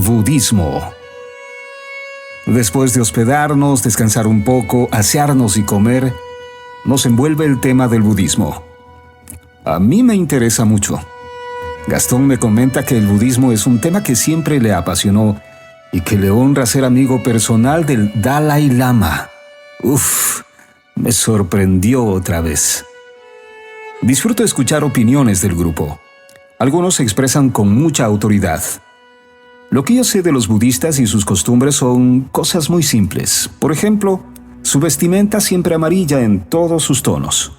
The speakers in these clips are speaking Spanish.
Budismo. Después de hospedarnos, descansar un poco, asearnos y comer, nos envuelve el tema del budismo. A mí me interesa mucho. Gastón me comenta que el budismo es un tema que siempre le apasionó y que le honra ser amigo personal del Dalai Lama. Me sorprendió otra vez. Disfruto escuchar opiniones del grupo. Algunos se expresan con mucha autoridad. Lo que yo sé de los budistas y sus costumbres son cosas muy simples. Por ejemplo, su vestimenta siempre amarilla en todos sus tonos.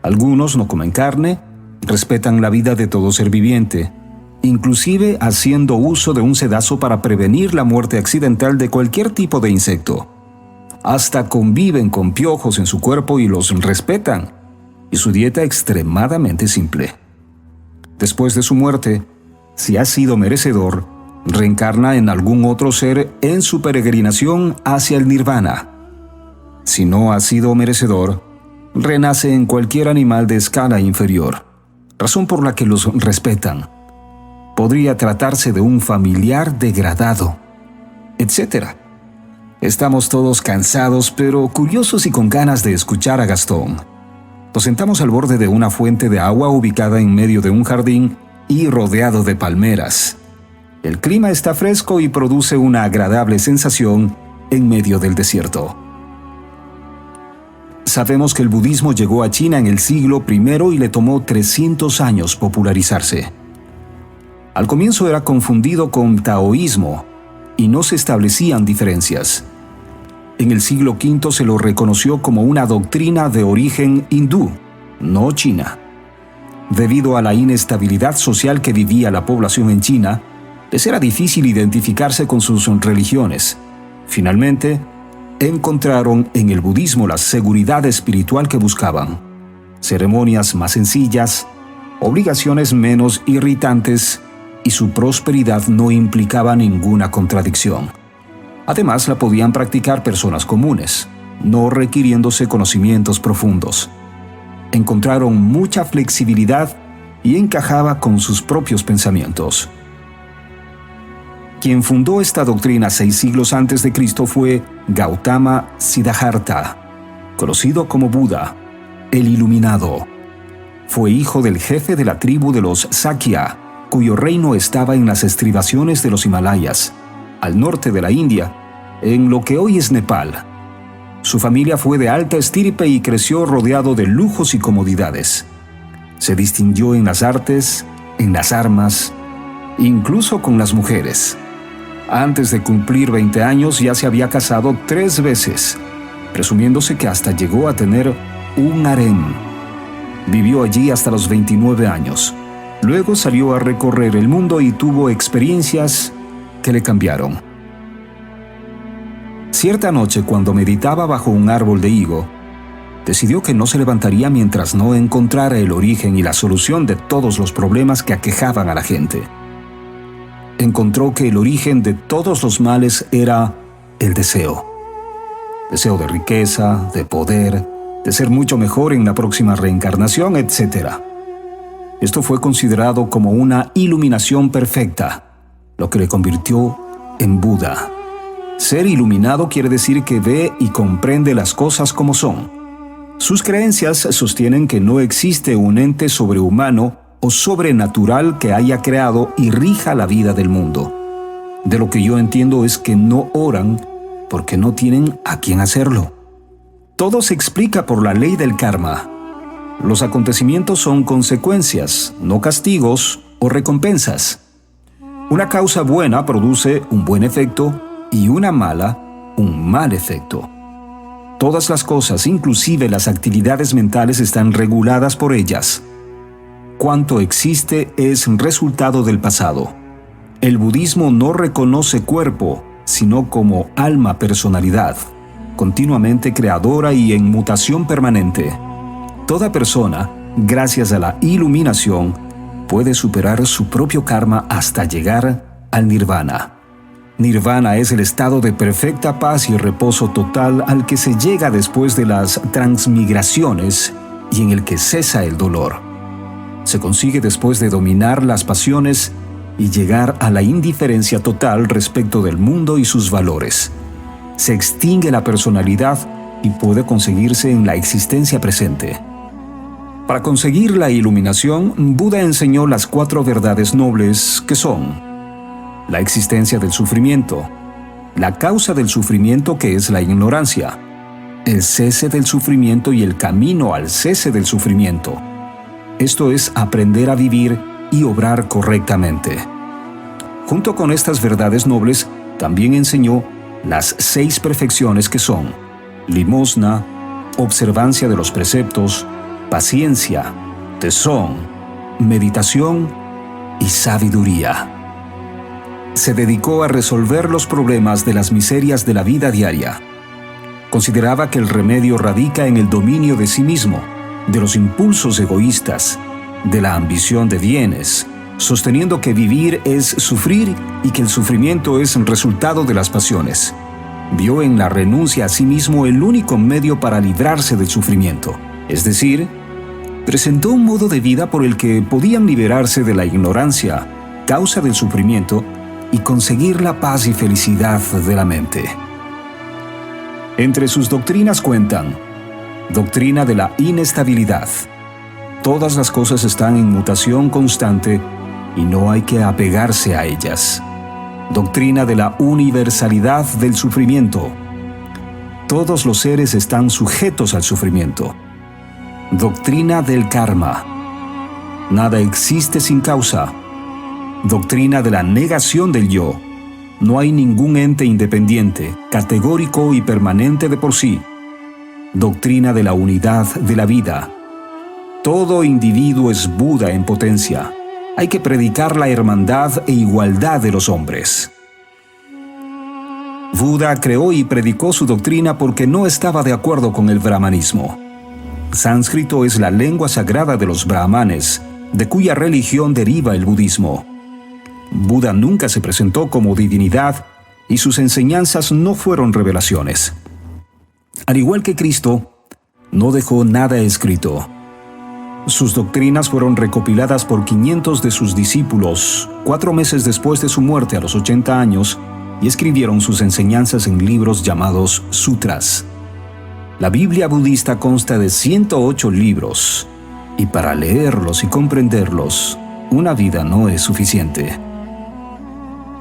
Algunos no comen carne, respetan la vida de todo ser viviente, inclusive haciendo uso de un sedazo para prevenir la muerte accidental de cualquier tipo de insecto. Hasta conviven con piojos en su cuerpo y los respetan, y su dieta extremadamente simple. Después de su muerte, si ha sido merecedor, reencarna en algún otro ser en su peregrinación hacia el nirvana. Si no ha sido merecedor, renace en cualquier animal de escala inferior, razón por la que los respetan. Podría tratarse de un familiar degradado, etc. Estamos todos cansados, pero curiosos y con ganas de escuchar a Gastón. Nos sentamos al borde de una fuente de agua ubicada en medio de un jardín y rodeado de palmeras. El clima está fresco y produce una agradable sensación en medio del desierto. Sabemos que el budismo llegó a China en el siglo I y le tomó 300 años popularizarse. Al comienzo era confundido con taoísmo y no se establecían diferencias. En el siglo V se lo reconoció como una doctrina de origen hindú, no china. Debido a la inestabilidad social que vivía la población en China, les era difícil identificarse con sus religiones. Finalmente, encontraron en el budismo la seguridad espiritual que buscaban. Ceremonias más sencillas, obligaciones menos irritantes y su prosperidad no implicaba ninguna contradicción. Además, la podían practicar personas comunes, no requiriéndose conocimientos profundos. Encontraron mucha flexibilidad y encajaba con sus propios pensamientos. Quien fundó esta doctrina 6 siglos antes de Cristo fue Gautama Siddhartha, conocido como Buda, el Iluminado. Fue hijo del jefe de la tribu de los Sakya, cuyo reino estaba en las estribaciones de los Himalayas, al norte de la India, en lo que hoy es Nepal. Su familia fue de alta estirpe y creció rodeado de lujos y comodidades. Se distinguió en las artes, en las armas, incluso con las mujeres. Antes de cumplir 20 años ya se había casado 3 veces, presumiéndose que hasta llegó a tener un harem. Vivió allí hasta los 29 años. Luego salió a recorrer el mundo y tuvo experiencias que le cambiaron. Cierta noche, cuando meditaba bajo un árbol de higo, decidió que no se levantaría mientras no encontrara el origen y la solución de todos los problemas que aquejaban a la gente. Encontró que el origen de todos los males era el deseo. Deseo de riqueza, de poder, de ser mucho mejor en la próxima reencarnación, etc. Esto fue considerado como una iluminación perfecta, lo que le convirtió en Buda. Ser iluminado quiere decir que ve y comprende las cosas como son. Sus creencias sostienen que no existe un ente sobrehumano o sobrenatural que haya creado y rija la vida del mundo. De lo que yo entiendo es que no oran porque no tienen a quién hacerlo. Todo se explica por la ley del karma. Los acontecimientos son consecuencias, no castigos o recompensas. Una causa buena produce un buen efecto y una mala, un mal efecto. Todas las cosas, inclusive las actividades mentales, están reguladas por ellas. Cuanto existe es resultado del pasado. El budismo no reconoce cuerpo, sino como alma personalidad, continuamente creadora y en mutación permanente. Toda persona, gracias a la iluminación, puede superar su propio karma hasta llegar al nirvana. Nirvana es el estado de perfecta paz y reposo total al que se llega después de las transmigraciones y en el que cesa el dolor. Se consigue después de dominar las pasiones y llegar a la indiferencia total respecto del mundo y sus valores. Se extingue la personalidad y puede conseguirse en la existencia presente. Para conseguir la iluminación, Buda enseñó las 4 verdades nobles que son: la existencia del sufrimiento, la causa del sufrimiento que es la ignorancia, el cese del sufrimiento y el camino al cese del sufrimiento. Esto es aprender a vivir y obrar correctamente. Junto con estas verdades nobles, también enseñó las 6 perfecciones que son: limosna, observancia de los preceptos, paciencia, tesón, meditación y sabiduría. Se dedicó a resolver los problemas de las miserias de la vida diaria. Consideraba que el remedio radica en el dominio de sí mismo, de los impulsos egoístas, de la ambición de bienes, sosteniendo que vivir es sufrir y que el sufrimiento es el resultado de las pasiones. Vio en la renuncia a sí mismo el único medio para librarse del sufrimiento, es decir, presentó un modo de vida por el que podían liberarse de la ignorancia, causa del sufrimiento, y conseguir la paz y felicidad de la mente. Entre sus doctrinas cuentan: doctrina de la inestabilidad. Todas las cosas están en mutación constante y no hay que apegarse a ellas. Doctrina de la universalidad del sufrimiento. Todos los seres están sujetos al sufrimiento. Doctrina del karma. Nada existe sin causa. Doctrina de la negación del yo. No hay ningún ente independiente, categórico y permanente de por sí. Doctrina de la unidad de la vida. Todo individuo es Buda en potencia. Hay que predicar la hermandad e igualdad de los hombres. Buda creó y predicó su doctrina porque no estaba de acuerdo con el brahmanismo. Sánscrito es la lengua sagrada de los brahmanes, de cuya religión deriva el budismo. Buda nunca se presentó como divinidad y sus enseñanzas no fueron revelaciones. Al igual que Cristo, no dejó nada escrito. Sus doctrinas fueron recopiladas por 500 de sus discípulos 4 meses después de su muerte a los 80 años y escribieron sus enseñanzas en libros llamados sutras. La Biblia budista consta de 108 libros y para leerlos y comprenderlos, una vida no es suficiente.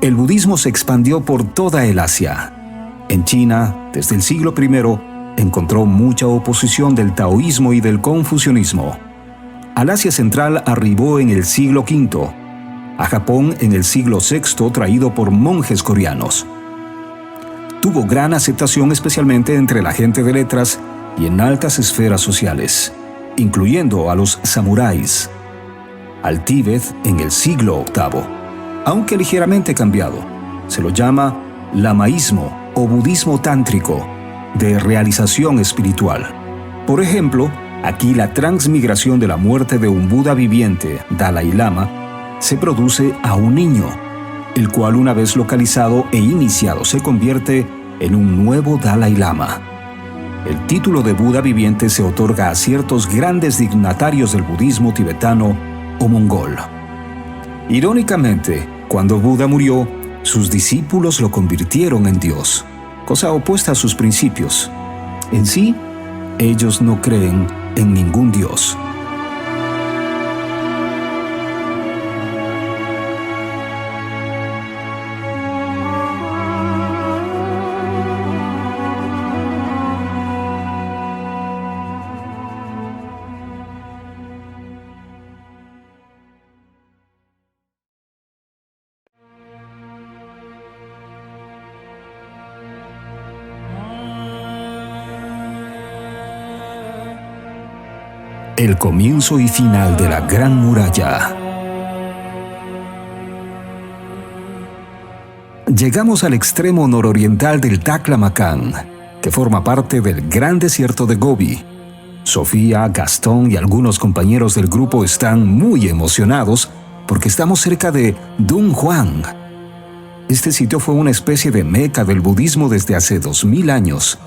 El budismo se expandió por toda el Asia. En China, desde el siglo I, encontró mucha oposición del taoísmo y del confucianismo. Al Asia Central arribó en el siglo V, a Japón en el siglo VI traído por monjes coreanos. Tuvo gran aceptación especialmente entre la gente de letras y en altas esferas sociales, incluyendo a los samuráis. Al Tíbet en el siglo VIII, aunque ligeramente cambiado, se lo llama lamaísmo o budismo tántrico, de realización espiritual. Por ejemplo, aquí la transmigración de la muerte de un Buda viviente, Dalai Lama, se produce a un niño, el cual una vez localizado e iniciado se convierte en un nuevo Dalai Lama. El título de Buda viviente se otorga a ciertos grandes dignatarios del budismo tibetano o mongol. Irónicamente, cuando Buda murió, sus discípulos lo convirtieron en Dios, cosa opuesta a sus principios. En sí, ellos no creen en ningún Dios. El comienzo y final de la Gran Muralla. Llegamos al extremo nororiental del Taklamakan, que forma parte del Gran Desierto de Gobi. Sofía, Gastón y algunos compañeros del grupo están muy emocionados porque estamos cerca de Dunhuang. Este sitio fue una especie de meca del budismo desde hace 2000 años.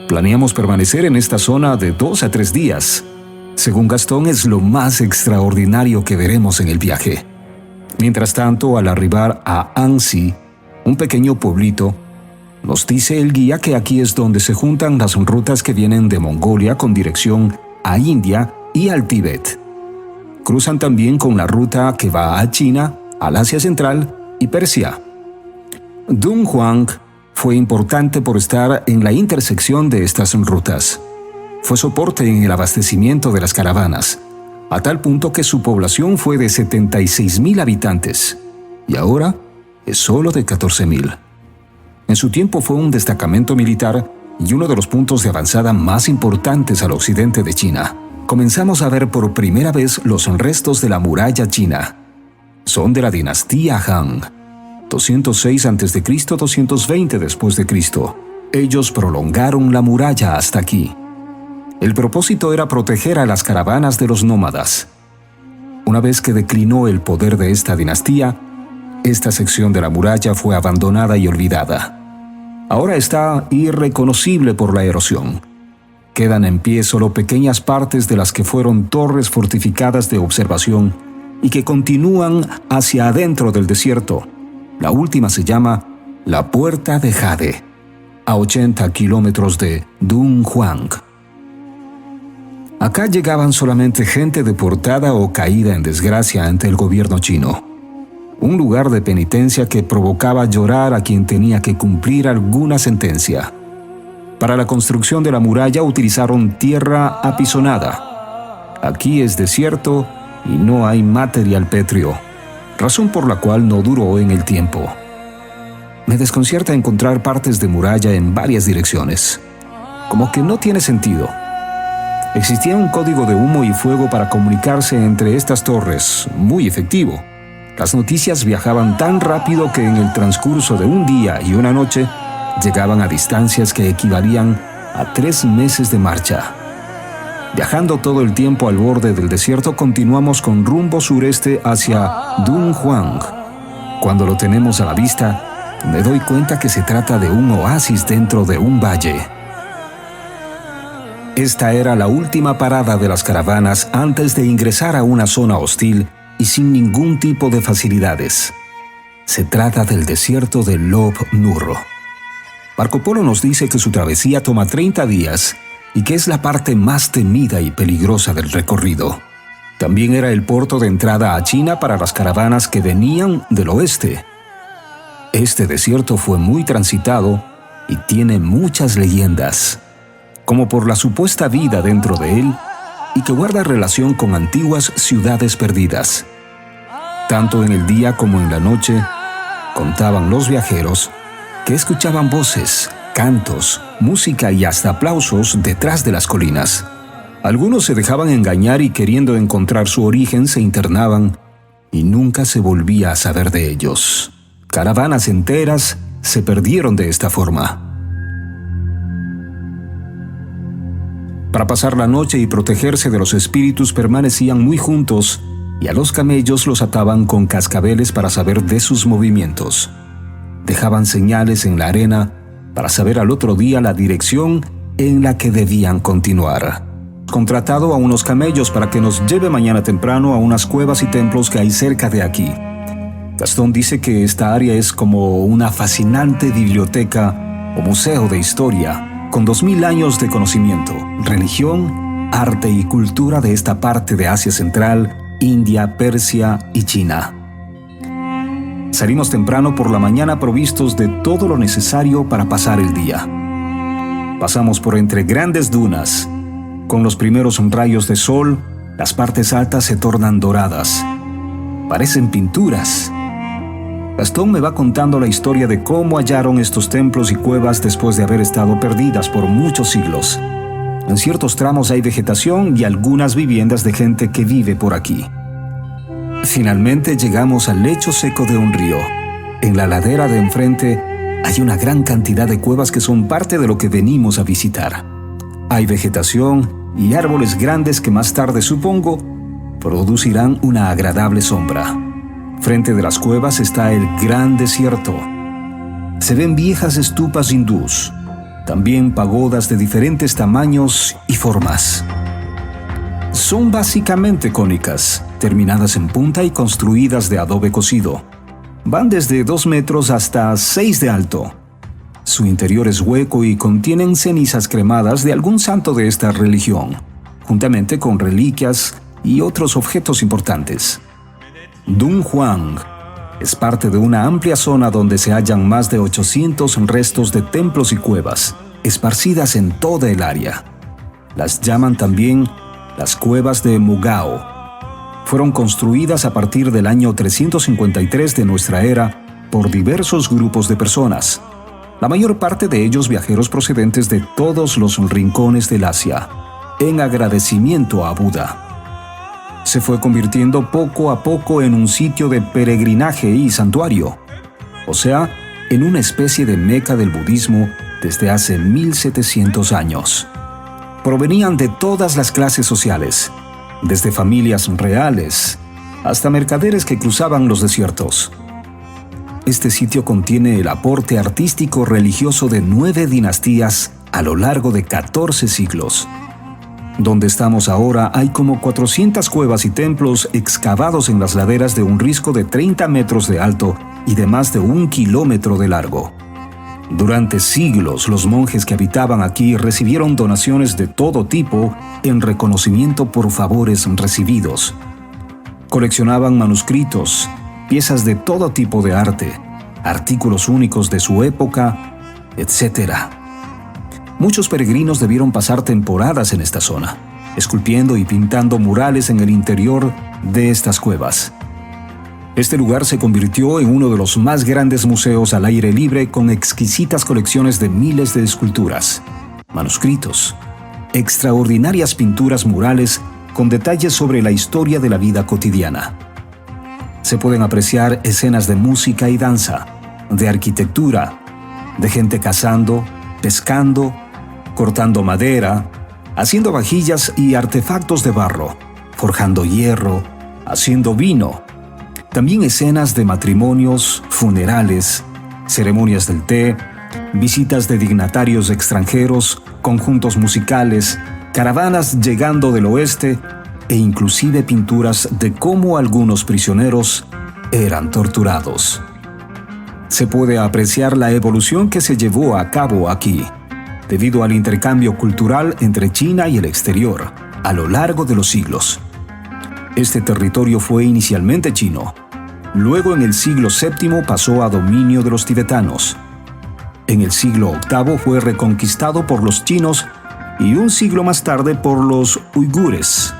Planeamos permanecer en esta zona de 2 a 3 días. Según Gastón, es lo más extraordinario que veremos en el viaje. Mientras tanto, al arribar a Ansi, un pequeño pueblito, nos dice el guía que aquí es donde se juntan las rutas que vienen de Mongolia con dirección a India y al Tíbet. Cruzan también con la ruta que va a China, al Asia Central y Persia. Dunhuang fue importante por estar en la intersección de estas rutas. Fue soporte en el abastecimiento de las caravanas, a tal punto que su población fue de 76.000 habitantes y ahora es solo de 14.000. En su tiempo fue un destacamento militar y uno de los puntos de avanzada más importantes al occidente de China. Comenzamos a ver por primera vez los restos de la muralla china. Son de la dinastía Han, 206 a.C., 220 después de Cristo. Ellos prolongaron la muralla hasta aquí. El propósito era proteger a las caravanas de los nómadas. Una vez que declinó el poder de esta dinastía, esta sección de la muralla fue abandonada y olvidada. Ahora está irreconocible por la erosión. Quedan en pie solo pequeñas partes de las que fueron torres fortificadas de observación y que continúan hacia adentro del desierto. La última se llama la Puerta de Jade, a 80 kilómetros de Dunhuang. Acá llegaban solamente gente deportada o caída en desgracia ante el gobierno chino. Un lugar de penitencia que provocaba llorar a quien tenía que cumplir alguna sentencia. Para la construcción de la muralla utilizaron tierra apisonada. Aquí es desierto y no hay material pétreo, razón por la cual no duró en el tiempo. Me desconcierta encontrar partes de muralla en varias direcciones. Como que no tiene sentido. Existía un código de humo y fuego para comunicarse entre estas torres, muy efectivo. Las noticias viajaban tan rápido que en el transcurso de un día y una noche llegaban a distancias que equivalían a 3 meses de marcha. Viajando todo el tiempo al borde del desierto, continuamos con rumbo sureste hacia Dunhuang. Cuando lo tenemos a la vista, me doy cuenta que se trata de un oasis dentro de un valle. Esta era la última parada de las caravanas antes de ingresar a una zona hostil y sin ningún tipo de facilidades. Se trata del desierto de Lob Nurro. Marco Polo nos dice que su travesía toma 30 días y que es la parte más temida y peligrosa del recorrido. También era el puerto de entrada a China para las caravanas que venían del oeste. Este desierto fue muy transitado y tiene muchas leyendas, como por la supuesta vida dentro de él y que guarda relación con antiguas ciudades perdidas. Tanto en el día como en la noche, contaban los viajeros que escuchaban voces, cantos, música y hasta aplausos detrás de las colinas. Algunos se dejaban engañar y queriendo encontrar su origen se internaban y nunca se volvía a saber de ellos. Caravanas enteras se perdieron de esta forma. Para pasar la noche y protegerse de los espíritus permanecían muy juntos y a los camellos los ataban con cascabeles para saber de sus movimientos. Dejaban señales en la arena para saber al otro día la dirección en la que debían continuar. Contratado a unos camellos para que nos lleve mañana temprano a unas cuevas y templos que hay cerca de aquí. Gastón dice que esta área es como una fascinante biblioteca o museo de historia, con 2000 años de conocimiento, religión, arte y cultura de esta parte de Asia Central, India, Persia y China. Salimos temprano por la mañana provistos de todo lo necesario para pasar el día. Pasamos por entre grandes dunas. Con los primeros rayos de sol, las partes altas se tornan doradas. Parecen pinturas. Gastón me va contando la historia de cómo hallaron estos templos y cuevas después de haber estado perdidas por muchos siglos. En ciertos tramos hay vegetación y algunas viviendas de gente que vive por aquí. Finalmente llegamos al lecho seco de un río. En la ladera de enfrente hay una gran cantidad de cuevas que son parte de lo que venimos a visitar. Hay vegetación y árboles grandes que más tarde, supongo, producirán una agradable sombra. Frente de las cuevas está el gran desierto. Se ven viejas estupas hindús, también pagodas de diferentes tamaños y formas. Son básicamente cónicas, terminadas en punta y construidas de adobe cocido. Van desde 2 metros hasta 6 de alto. Su interior es hueco y contienen cenizas cremadas de algún santo de esta religión, juntamente con reliquias y otros objetos importantes. Dunhuang es parte de una amplia zona donde se hallan más de 800 restos de templos y cuevas, esparcidas en toda el área. Las llaman también las cuevas de Mugao. Fueron construidas a partir del año 353 de nuestra era por diversos grupos de personas, la mayor parte de ellos viajeros procedentes de todos los rincones del Asia, en agradecimiento a Buda. Se fue convirtiendo poco a poco en un sitio de peregrinaje y santuario, o sea, en una especie de meca del budismo desde hace 1700 años. Provenían de todas las clases sociales, desde familias reales hasta mercaderes que cruzaban los desiertos. Este sitio contiene el aporte artístico religioso de 9 dinastías a lo largo de 14 siglos. Donde estamos ahora hay como 400 cuevas y templos excavados en las laderas de un risco de 30 metros de alto y de más de 1 kilómetro de largo. Durante siglos, los monjes que habitaban aquí recibieron donaciones de todo tipo en reconocimiento por favores recibidos. Coleccionaban manuscritos, piezas de todo tipo de arte, artículos únicos de su época, etc. Muchos peregrinos debieron pasar temporadas en esta zona, esculpiendo y pintando murales en el interior de estas cuevas. Este lugar se convirtió en uno de los más grandes museos al aire libre con exquisitas colecciones de miles de esculturas, manuscritos, extraordinarias pinturas murales con detalles sobre la historia de la vida cotidiana. Se pueden apreciar escenas de música y danza, de arquitectura, de gente cazando, pescando, cortando madera, haciendo vajillas y artefactos de barro, forjando hierro, haciendo vino. También escenas de matrimonios, funerales, ceremonias del té, visitas de dignatarios extranjeros, conjuntos musicales, caravanas llegando del oeste e inclusive pinturas de cómo algunos prisioneros eran torturados. Se puede apreciar la evolución que se llevó a cabo aquí, debido al intercambio cultural entre China y el exterior, a lo largo de los siglos. Este territorio fue inicialmente chino. Luego, en el siglo VII, pasó a dominio de los tibetanos. En el siglo VIII fue reconquistado por los chinos y un siglo más tarde por los uigures.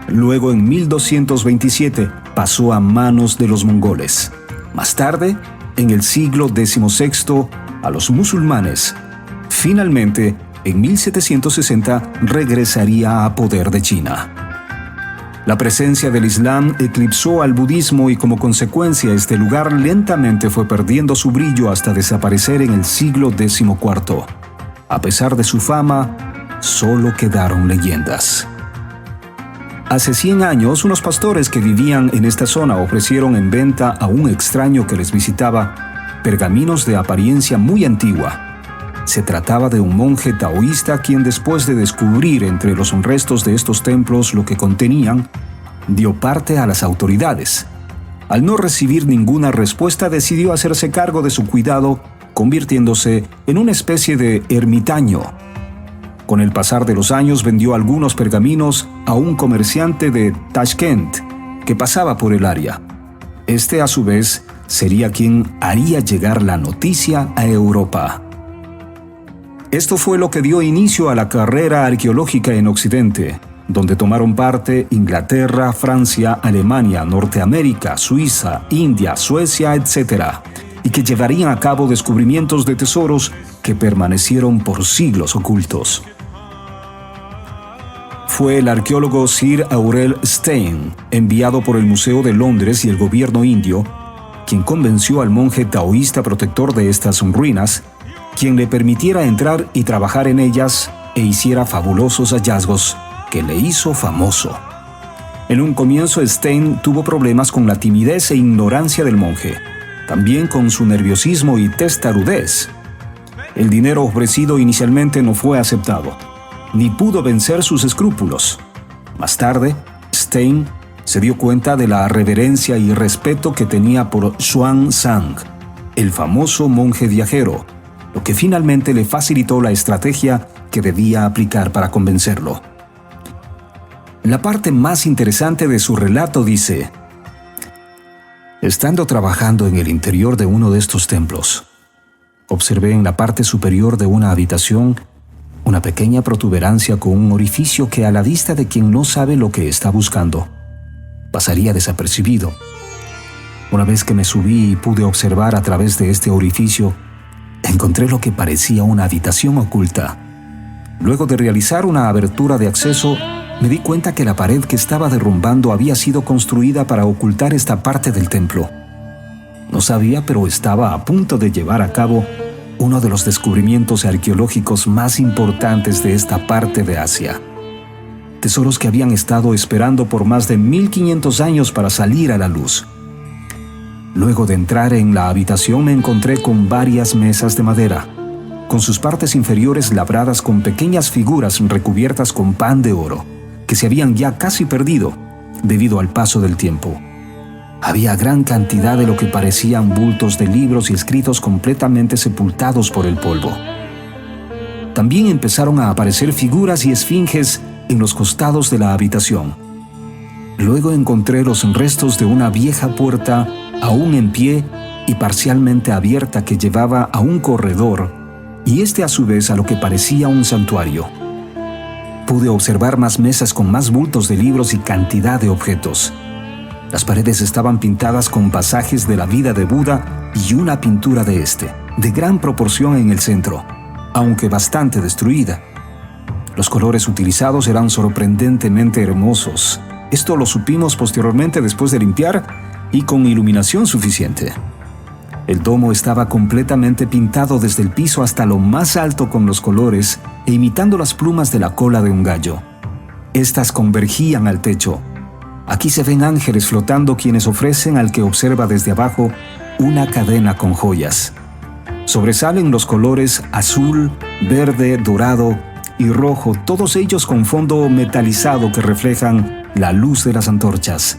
Luego, en 1227, pasó a manos de los mongoles. Más tarde, en el siglo XVI, a los musulmanes. Finalmente, en 1760, regresaría a poder de China. La presencia del Islam eclipsó al budismo y como consecuencia este lugar lentamente fue perdiendo su brillo hasta desaparecer en el siglo XIV. A pesar de su fama, solo quedaron leyendas. Hace 100 años, unos pastores que vivían en esta zona ofrecieron en venta a un extraño que les visitaba pergaminos de apariencia muy antigua. Se trataba de un monje taoísta quien, después de descubrir entre los restos de estos templos lo que contenían, dio parte a las autoridades. Al no recibir ninguna respuesta, decidió hacerse cargo de su cuidado, convirtiéndose en una especie de ermitaño. Con el pasar de los años, vendió algunos pergaminos a un comerciante de Tashkent que pasaba por el área. Este, a su vez, sería quien haría llegar la noticia a Europa. Esto fue lo que dio inicio a la carrera arqueológica en Occidente, donde tomaron parte Inglaterra, Francia, Alemania, Norteamérica, Suiza, India, Suecia, etc., y que llevarían a cabo descubrimientos de tesoros que permanecieron por siglos ocultos. Fue el arqueólogo Sir Aurel Stein, enviado por el Museo de Londres y el gobierno indio, quien convenció al monje taoísta protector de estas ruinas, quien le permitiera entrar y trabajar en ellas e hiciera fabulosos hallazgos que le hizo famoso. En un comienzo, Stein tuvo problemas con la timidez e ignorancia del monje, también con su nerviosismo y testarudez. El dinero ofrecido inicialmente no fue aceptado, ni pudo vencer sus escrúpulos. Más tarde, Stein Se dio cuenta de la reverencia y respeto que tenía por Xuanzang, el famoso monje viajero, lo que finalmente le facilitó la estrategia que debía aplicar para convencerlo. La parte más interesante de su relato dice: estando trabajando en el interior de uno de estos templos, observé en la parte superior de una habitación una pequeña protuberancia con un orificio que a la vista de quien no sabe lo que está buscando, pasaría desapercibido. Una vez que me subí y pude observar a través de este orificio, encontré lo que parecía una habitación oculta. Luego de realizar una abertura de acceso, me di cuenta que la pared que estaba derrumbando había sido construida para ocultar esta parte del templo. No sabía, pero estaba a punto de llevar a cabo uno de los descubrimientos arqueológicos más importantes de esta parte de Asia. Tesoros que habían estado esperando por más de 1500 años para salir a la luz. Luego de entrar en la habitación me encontré con varias mesas de madera, con sus partes inferiores labradas con pequeñas figuras recubiertas con pan de oro, que se habían ya casi perdido debido al paso del tiempo. Había gran cantidad de lo que parecían bultos de libros y escritos completamente sepultados por el polvo. También empezaron a aparecer figuras y esfinges en los costados de la habitación. Luego encontré los restos de una vieja puerta aún en pie y parcialmente abierta que llevaba a un corredor, y a su vez a lo que parecía un santuario. Pude observar más mesas con más bultos de libros y cantidad de objetos. Las paredes estaban pintadas con pasajes de la vida de Buda y una pintura de de gran proporción en el centro, aunque bastante destruida. Los colores utilizados eran sorprendentemente hermosos. Esto lo supimos posteriormente después de limpiar y con iluminación suficiente. El domo estaba completamente pintado desde el piso hasta lo más alto con los colores e imitando las plumas de la cola de un gallo. Estas convergían al techo. Aquí se ven ángeles flotando quienes ofrecen al que observa desde abajo una cadena con joyas. Sobresalen los colores azul, verde, dorado y rojo, todos ellos con fondo metalizado que reflejan la luz de las antorchas.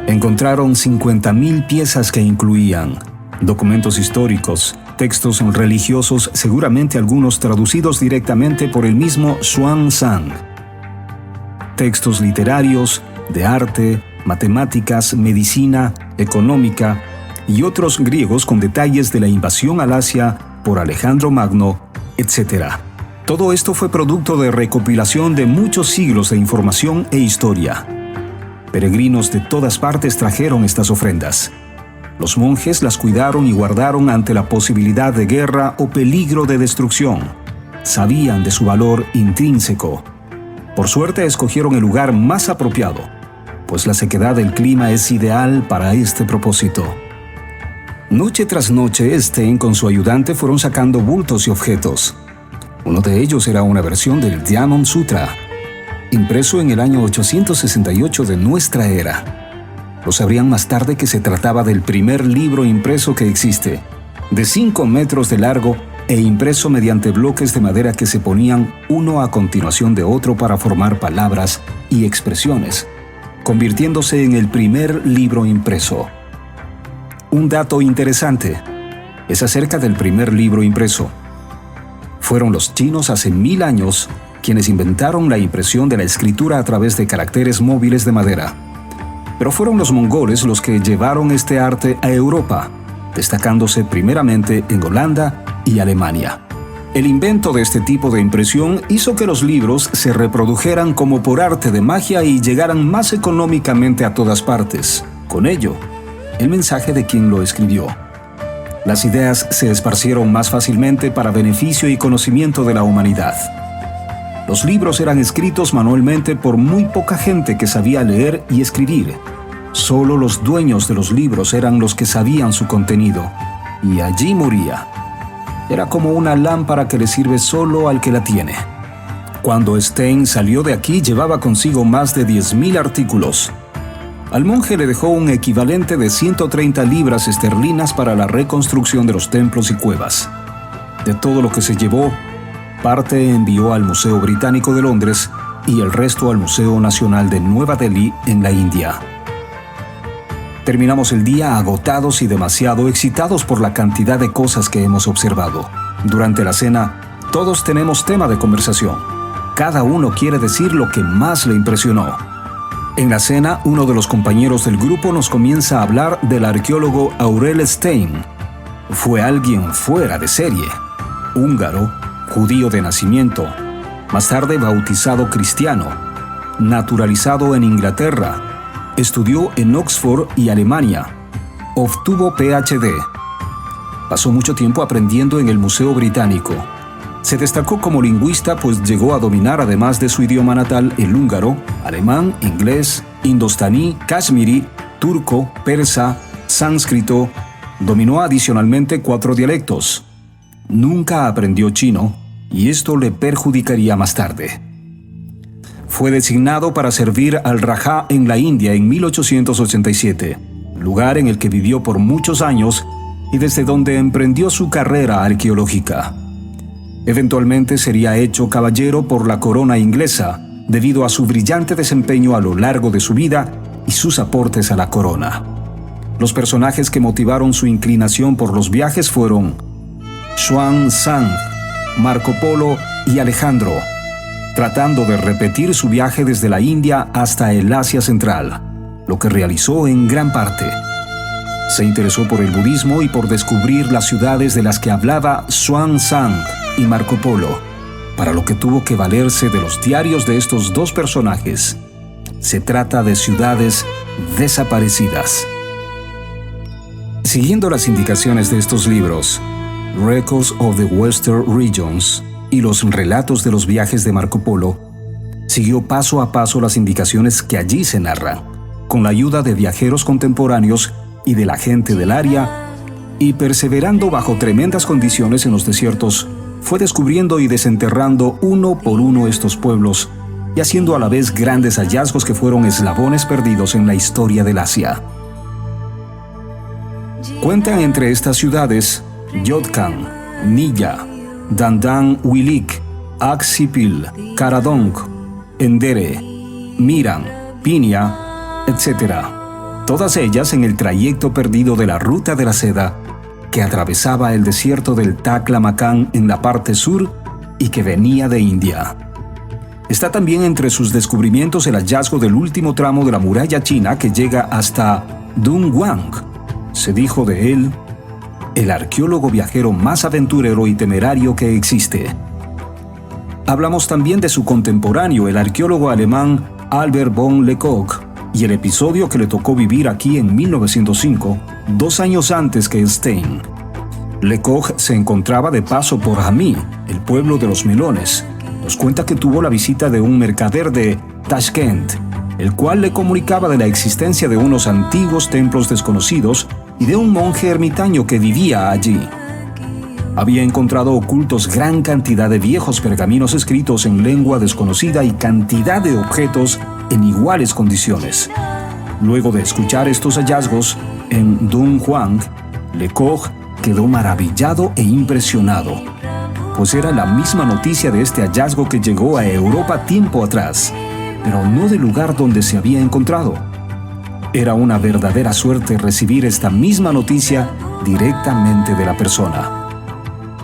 Encontraron 50.000 piezas que incluían documentos históricos, textos religiosos, seguramente algunos traducidos directamente por el mismo Xuanzang, textos literarios, de arte, matemáticas, medicina, económica y otros griegos con detalles de la invasión al Asia por Alejandro Magno, etc. Todo esto fue producto de recopilación de muchos siglos de información e historia. Peregrinos de todas partes trajeron estas ofrendas. Los monjes las cuidaron y guardaron ante la posibilidad de guerra o peligro de destrucción. Sabían de su valor intrínseco. Por suerte escogieron el lugar más apropiado, pues la sequedad del clima es ideal para este propósito. Noche tras noche, Stein con su ayudante fueron sacando bultos y objetos. Uno de ellos era una versión del Diamond Sutra, impreso en el año 868 de nuestra era. Lo sabrían más tarde que se trataba del primer libro impreso que existe, de 5 metros de largo e impreso mediante bloques de madera que se ponían uno a continuación de otro para formar palabras y expresiones, convirtiéndose en el primer libro impreso. Un dato interesante es acerca del primer libro impreso. Fueron los chinos hace 1000 años quienes inventaron la impresión de la escritura a través de caracteres móviles de madera. Pero fueron los mongoles los que llevaron este arte a Europa, destacándose primeramente en Holanda y Alemania. El invento de este tipo de impresión hizo que los libros se reprodujeran como por arte de magia y llegaran más económicamente a todas partes. Con ello, el mensaje de quien lo escribió. Las ideas se esparcieron más fácilmente para beneficio y conocimiento de la humanidad. Los libros eran escritos manualmente por muy poca gente que sabía leer y escribir. Solo los dueños de los libros eran los que sabían su contenido, y allí moría. Era como una lámpara que le sirve solo al que la tiene. Cuando Stein salió de aquí, llevaba consigo más de 10.000 artículos. Al monje le dejó un equivalente de 130 libras esterlinas para la reconstrucción de los templos y cuevas. De todo lo que se llevó, parte envió al Museo Británico de Londres y el resto al Museo Nacional de Nueva Delhi en la India. Terminamos el día agotados y demasiado excitados por la cantidad de cosas que hemos observado. Durante la cena, todos tenemos tema de conversación. Cada uno quiere decir lo que más le impresionó. En la cena, uno de los compañeros del grupo nos comienza a hablar del arqueólogo Aurel Stein. Fue alguien fuera de serie. Húngaro, judío de nacimiento, más tarde bautizado cristiano, naturalizado en Inglaterra, estudió en Oxford y Alemania, obtuvo PhD. Pasó mucho tiempo aprendiendo en el Museo Británico. Se destacó como lingüista, pues llegó a dominar, además de su idioma natal, el húngaro, alemán, inglés, indostaní, kashmiri, turco, persa, sánscrito. Dominó adicionalmente 4 dialectos. Nunca aprendió chino, y esto le perjudicaría más tarde. Fue designado para servir al Rajá en la India en 1887, lugar en el que vivió por muchos años y desde donde emprendió su carrera arqueológica. Eventualmente sería hecho caballero por la corona inglesa debido a su brillante desempeño a lo largo de su vida y sus aportes a la corona. Los personajes que motivaron su inclinación por los viajes fueron Xuan Zang, Marco Polo y Alejandro, tratando de repetir su viaje desde la India hasta el Asia Central, lo que realizó en gran parte. Se interesó por el budismo y por descubrir las ciudades de las que hablaba Xuan Zang y Marco Polo, para lo que tuvo que valerse de los diarios de estos dos personajes. Se trata de ciudades desaparecidas. Siguiendo las indicaciones de estos libros, Records of the Western Regions y los relatos de los viajes de Marco Polo, siguió paso a paso las indicaciones que allí se narran, con la ayuda de viajeros contemporáneos y de la gente del área, y perseverando bajo tremendas condiciones en los desiertos, fue descubriendo y desenterrando uno por uno estos pueblos y haciendo a la vez grandes hallazgos que fueron eslabones perdidos en la historia del Asia. Cuentan entre estas ciudades Yotkan, Nilla, Dandan Wilik, Aksipil, Karadong, Endere, Miran, Pinia, etc. Todas ellas en el trayecto perdido de la Ruta de la Seda, que atravesaba el desierto del Taklamakan en la parte sur y que venía de India. Está también entre sus descubrimientos el hallazgo del último tramo de la muralla china que llega hasta Dunhuang. Se dijo de él, el arqueólogo viajero más aventurero y temerario que existe. Hablamos también de su contemporáneo, el arqueólogo alemán Albert von Lecoq, y el episodio que le tocó vivir aquí en 1905, 2 años antes que Stein. Lecoq se encontraba de paso por Jamí, el pueblo de los melones. Nos cuenta que tuvo la visita de un mercader de Tashkent, el cual le comunicaba de la existencia de unos antiguos templos desconocidos y de un monje ermitaño que vivía allí. Había encontrado ocultos gran cantidad de viejos pergaminos escritos en lengua desconocida y cantidad de objetos en iguales condiciones. Luego de escuchar estos hallazgos en Dunhuang, Lecoq quedó maravillado e impresionado, pues era la misma noticia de este hallazgo que llegó a Europa tiempo atrás, pero no del lugar donde se había encontrado. Era una verdadera suerte recibir esta misma noticia directamente de la persona.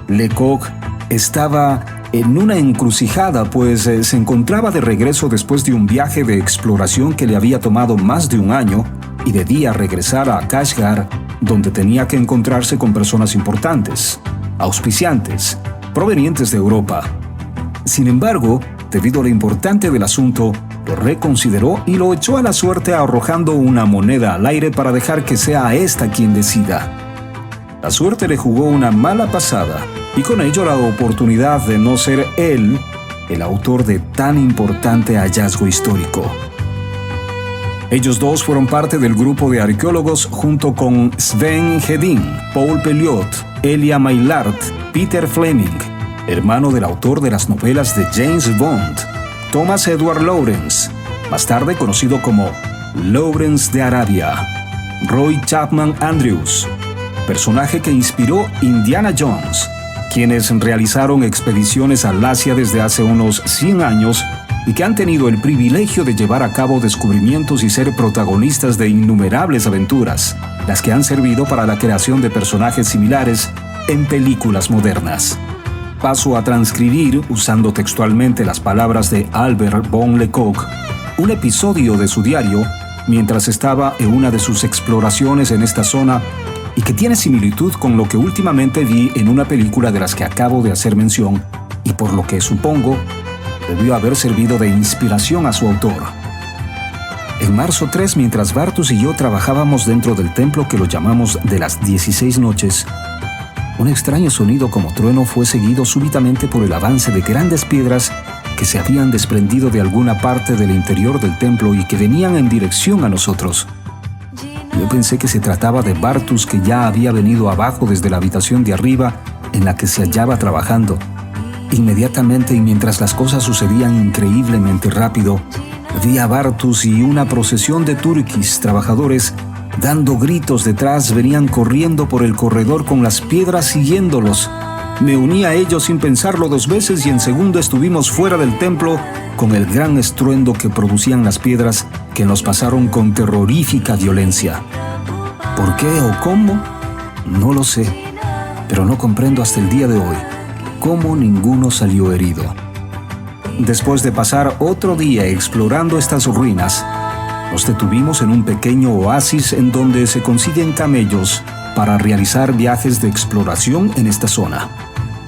Lecoq estaba en una encrucijada, pues se encontraba de regreso después de un viaje de exploración que le había tomado más de un año y debía regresar a Kashgar, donde tenía que encontrarse con personas importantes, auspiciantes, provenientes de Europa. Sin embargo, debido a lo importante del asunto, lo reconsideró y lo echó a la suerte arrojando una moneda al aire para dejar que sea esta quien decida. La suerte le jugó una mala pasada y con ello la oportunidad de no ser él el autor de tan importante hallazgo histórico. Ellos dos fueron parte del grupo de arqueólogos junto con Sven Hedin, Paul Pelliot, Elia Maillard, Peter Fleming, hermano del autor de las novelas de James Bond, Thomas Edward Lawrence, más tarde conocido como Lawrence de Arabia, Roy Chapman Andrews, personaje que inspiró Indiana Jones, quienes realizaron expediciones al Asia desde hace unos 100 años y que han tenido el privilegio de llevar a cabo descubrimientos y ser protagonistas de innumerables aventuras, las que han servido para la creación de personajes similares en películas modernas. Paso a transcribir, usando textualmente las palabras de Albert von Lecoq, un episodio de su diario mientras estaba en una de sus exploraciones en esta zona y que tiene similitud con lo que últimamente vi en una película de las que acabo de hacer mención y por lo que supongo debió haber servido de inspiración a su autor. En marzo 3, mientras Bartus y yo trabajábamos dentro del templo que lo llamamos de las 16 noches, un extraño sonido como trueno fue seguido súbitamente por el avance de grandes piedras que se habían desprendido de alguna parte del interior del templo y que venían en dirección a nosotros. Yo pensé que se trataba de Bartus, que ya había venido abajo desde la habitación de arriba en la que se hallaba trabajando. Inmediatamente, y mientras las cosas sucedían increíblemente rápido, vi a Bartus y una procesión de turquís trabajadores dando gritos detrás venían corriendo por el corredor con las piedras siguiéndolos. Me uní a ellos sin pensarlo 2 veces y en segundo estuvimos fuera del templo con el gran estruendo que producían las piedras que nos pasaron con terrorífica violencia. ¿Por qué o cómo? No lo sé, pero no comprendo hasta el día de hoy cómo ninguno salió herido. Después de pasar otro día explorando estas ruinas, nos detuvimos en un pequeño oasis en donde se consiguen camellos para realizar viajes de exploración en esta zona.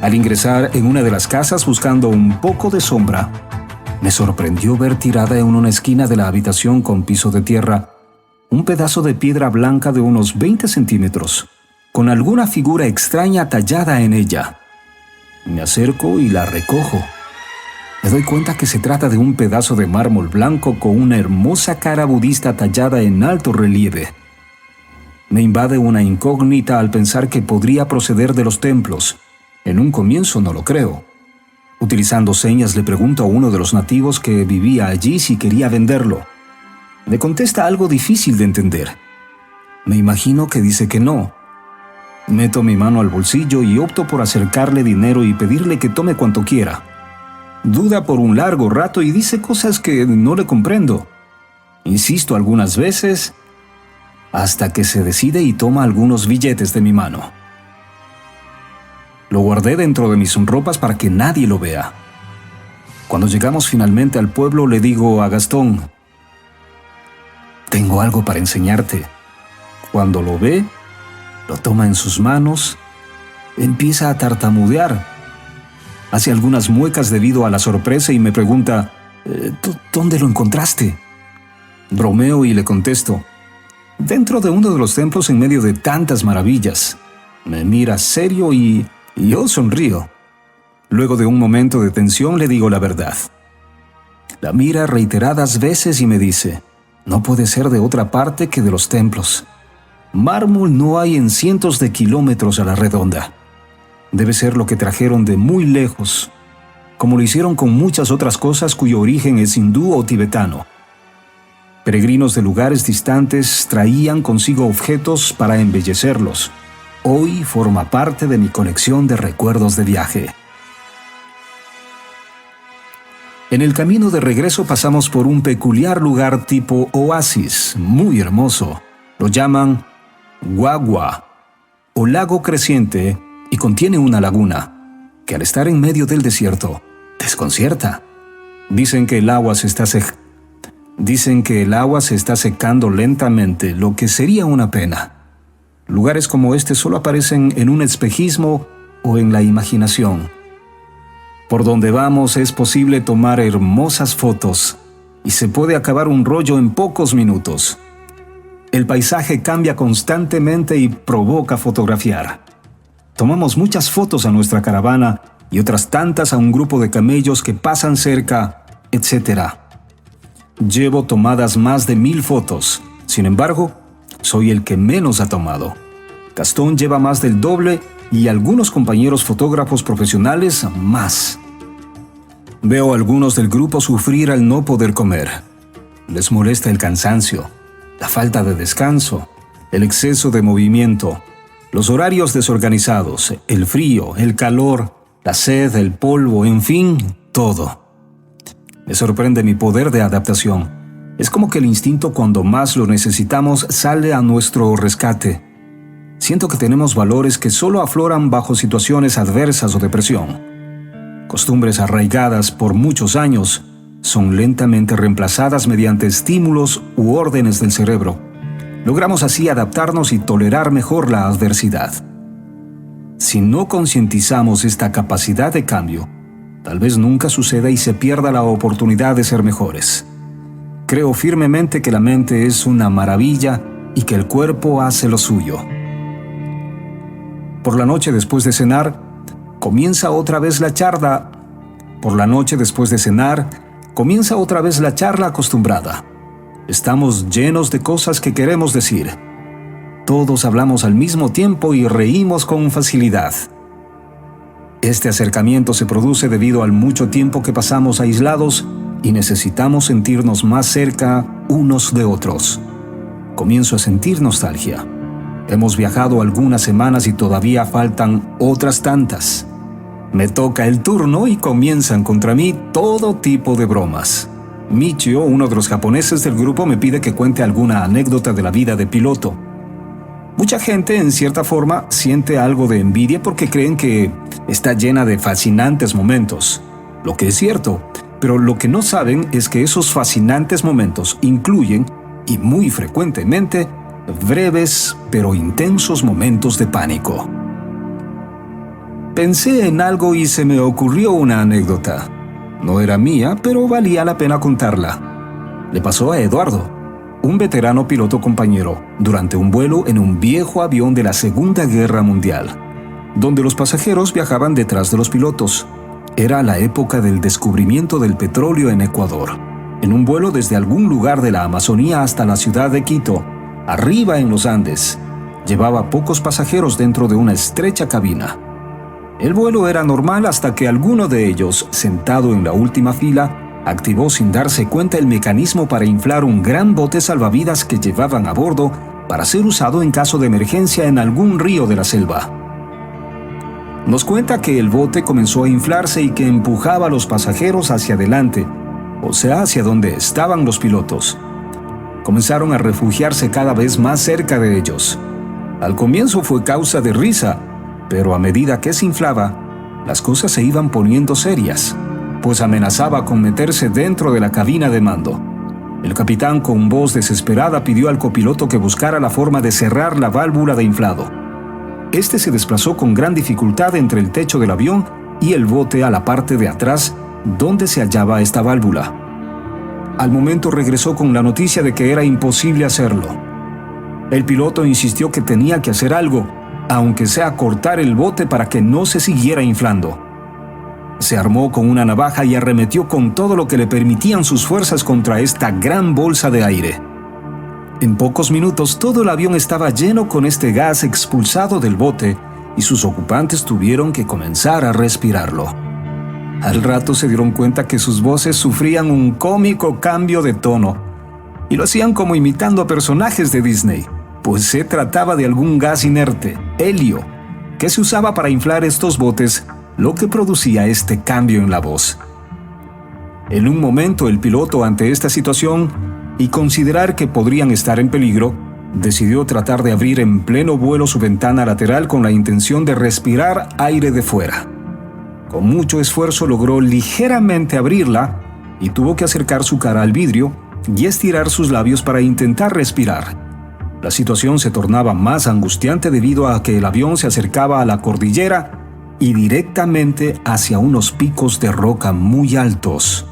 Al ingresar en una de las casas buscando un poco de sombra, me sorprendió ver tirada en una esquina de la habitación con piso de tierra un pedazo de piedra blanca de unos 20 centímetros, con alguna figura extraña tallada en ella. Me acerco y la recojo. Me doy cuenta que se trata de un pedazo de mármol blanco con una hermosa cara budista tallada en alto relieve. Me invade una incógnita al pensar que podría proceder de los templos. En un comienzo no lo creo. Utilizando señas le pregunto a uno de los nativos que vivía allí si quería venderlo. Me contesta algo difícil de entender. Me imagino que dice que no. Meto mi mano al bolsillo y opto por acercarle dinero y pedirle que tome cuanto quiera. Duda por un largo rato y dice cosas que no le comprendo. Insisto algunas veces hasta que se decide y toma algunos billetes de mi mano. Lo guardé dentro de mis ropas para que nadie lo vea. Cuando llegamos finalmente al pueblo le digo a Gastón: «Tengo algo para enseñarte». Cuando lo ve, lo toma en sus manos, empieza a tartamudear. Hace algunas muecas debido a la sorpresa y me pregunta: «¿Dónde lo encontraste?». Bromeo y le contesto: «Dentro de uno de los templos en medio de tantas maravillas». Me mira serio y yo sonrío. Luego de un momento de tensión le digo la verdad. La mira reiteradas veces y me dice: «No puede ser de otra parte que de los templos. Mármol no hay en cientos de kilómetros a la redonda. Debe ser lo que trajeron de muy lejos, como lo hicieron con muchas otras cosas cuyo origen es hindú o tibetano. Peregrinos de lugares distantes traían consigo objetos para embellecerlos. Hoy forma parte de mi colección de recuerdos de viaje». En el camino de regreso pasamos por un peculiar lugar tipo oasis, muy hermoso. Lo llaman Guagua o lago creciente y contiene una laguna que al estar en medio del desierto desconcierta. Dicen que el agua se está secando lentamente, lo que sería una pena. Lugares como este solo aparecen en un espejismo o en la imaginación. Por donde vamos es posible tomar hermosas fotos y se puede acabar un rollo en pocos minutos. El paisaje cambia constantemente y provoca fotografiar. Tomamos muchas fotos a nuestra caravana y otras tantas a un grupo de camellos que pasan cerca, etc. Llevo tomadas más de 1000 fotos. Sin embargo, soy el que menos ha tomado. Gastón lleva más del doble y algunos compañeros fotógrafos profesionales más. Veo a algunos del grupo sufrir al no poder comer. Les molesta el cansancio, la falta de descanso, el exceso de movimiento, Los horarios desorganizados, el frío, el calor, la sed, el polvo, en fin, todo. Me sorprende mi poder de adaptación. Es como que el instinto, cuando más lo necesitamos, sale a nuestro rescate. Siento que tenemos valores que solo afloran bajo situaciones adversas o de presión. Costumbres arraigadas por muchos años son lentamente reemplazadas mediante estímulos u órdenes del cerebro. Logramos así adaptarnos y tolerar mejor la adversidad. Si no concientizamos esta capacidad de cambio, tal vez nunca suceda y se pierda la oportunidad de ser mejores. Creo firmemente que la mente es una maravilla y que el cuerpo hace lo suyo. Por la noche después de cenar, comienza otra vez la charla. Acostumbrada. Estamos llenos de cosas que queremos decir. Todos hablamos al mismo tiempo y reímos con facilidad. Este acercamiento se produce debido al mucho tiempo que pasamos aislados y necesitamos sentirnos más cerca unos de otros. Comienzo a sentir nostalgia. Hemos viajado algunas semanas y todavía faltan otras tantas. Me toca el turno y comienzan contra mí todo tipo de bromas. Michio, uno de los japoneses del grupo, me pide que cuente alguna anécdota de la vida de piloto. Mucha gente, en cierta forma, siente algo de envidia porque creen que está llena de fascinantes momentos. Lo que es cierto, pero lo que no saben es que esos fascinantes momentos incluyen, y muy frecuentemente, breves pero intensos momentos de pánico. Pensé en algo y se me ocurrió una anécdota. No era mía, pero valía la pena contarla. Le pasó a Eduardo, un veterano piloto compañero, durante un vuelo en un viejo avión de la Segunda Guerra Mundial, donde los pasajeros viajaban detrás de los pilotos. Era la época del descubrimiento del petróleo en Ecuador. En un vuelo desde algún lugar de la Amazonía hasta la ciudad de Quito, arriba en los Andes, llevaba pocos pasajeros dentro de una estrecha cabina. El vuelo era normal hasta que alguno de ellos, sentado en la última fila, activó sin darse cuenta el mecanismo para inflar un gran bote salvavidas que llevaban a bordo para ser usado en caso de emergencia en algún río de la selva. Nos cuenta que el bote comenzó a inflarse y que empujaba a los pasajeros hacia adelante, o sea, hacia donde estaban los pilotos. Comenzaron a refugiarse cada vez más cerca de ellos. Al comienzo fue causa de risa, pero a medida que se inflaba, las cosas se iban poniendo serias, pues amenazaba con meterse dentro de la cabina de mando. El capitán, con voz desesperada, pidió al copiloto que buscara la forma de cerrar la válvula de inflado. Este se desplazó con gran dificultad entre el techo del avión y el bote a la parte de atrás, donde se hallaba esta válvula. Al momento regresó con la noticia de que era imposible hacerlo. El piloto insistió que tenía que hacer algo, aunque sea cortar el bote para que no se siguiera inflando. Se armó con una navaja y arremetió con todo lo que le permitían sus fuerzas contra esta gran bolsa de aire. En pocos minutos todo el avión estaba lleno con este gas expulsado del bote y sus ocupantes tuvieron que comenzar a respirarlo. Al rato se dieron cuenta que sus voces sufrían un cómico cambio de tono y lo hacían como imitando a personajes de Disney, pues se trataba de algún gas inerte, helio, que se usaba para inflar estos botes, lo que producía este cambio en la voz. En un momento el piloto, ante esta situación y considerar que podrían estar en peligro, decidió tratar de abrir en pleno vuelo su ventana lateral con la intención de respirar aire de fuera. Con mucho esfuerzo logró ligeramente abrirla y tuvo que acercar su cara al vidrio y estirar sus labios para intentar respirar. La situación se tornaba más angustiante debido a que el avión se acercaba a la cordillera y directamente hacia unos picos de roca muy altos.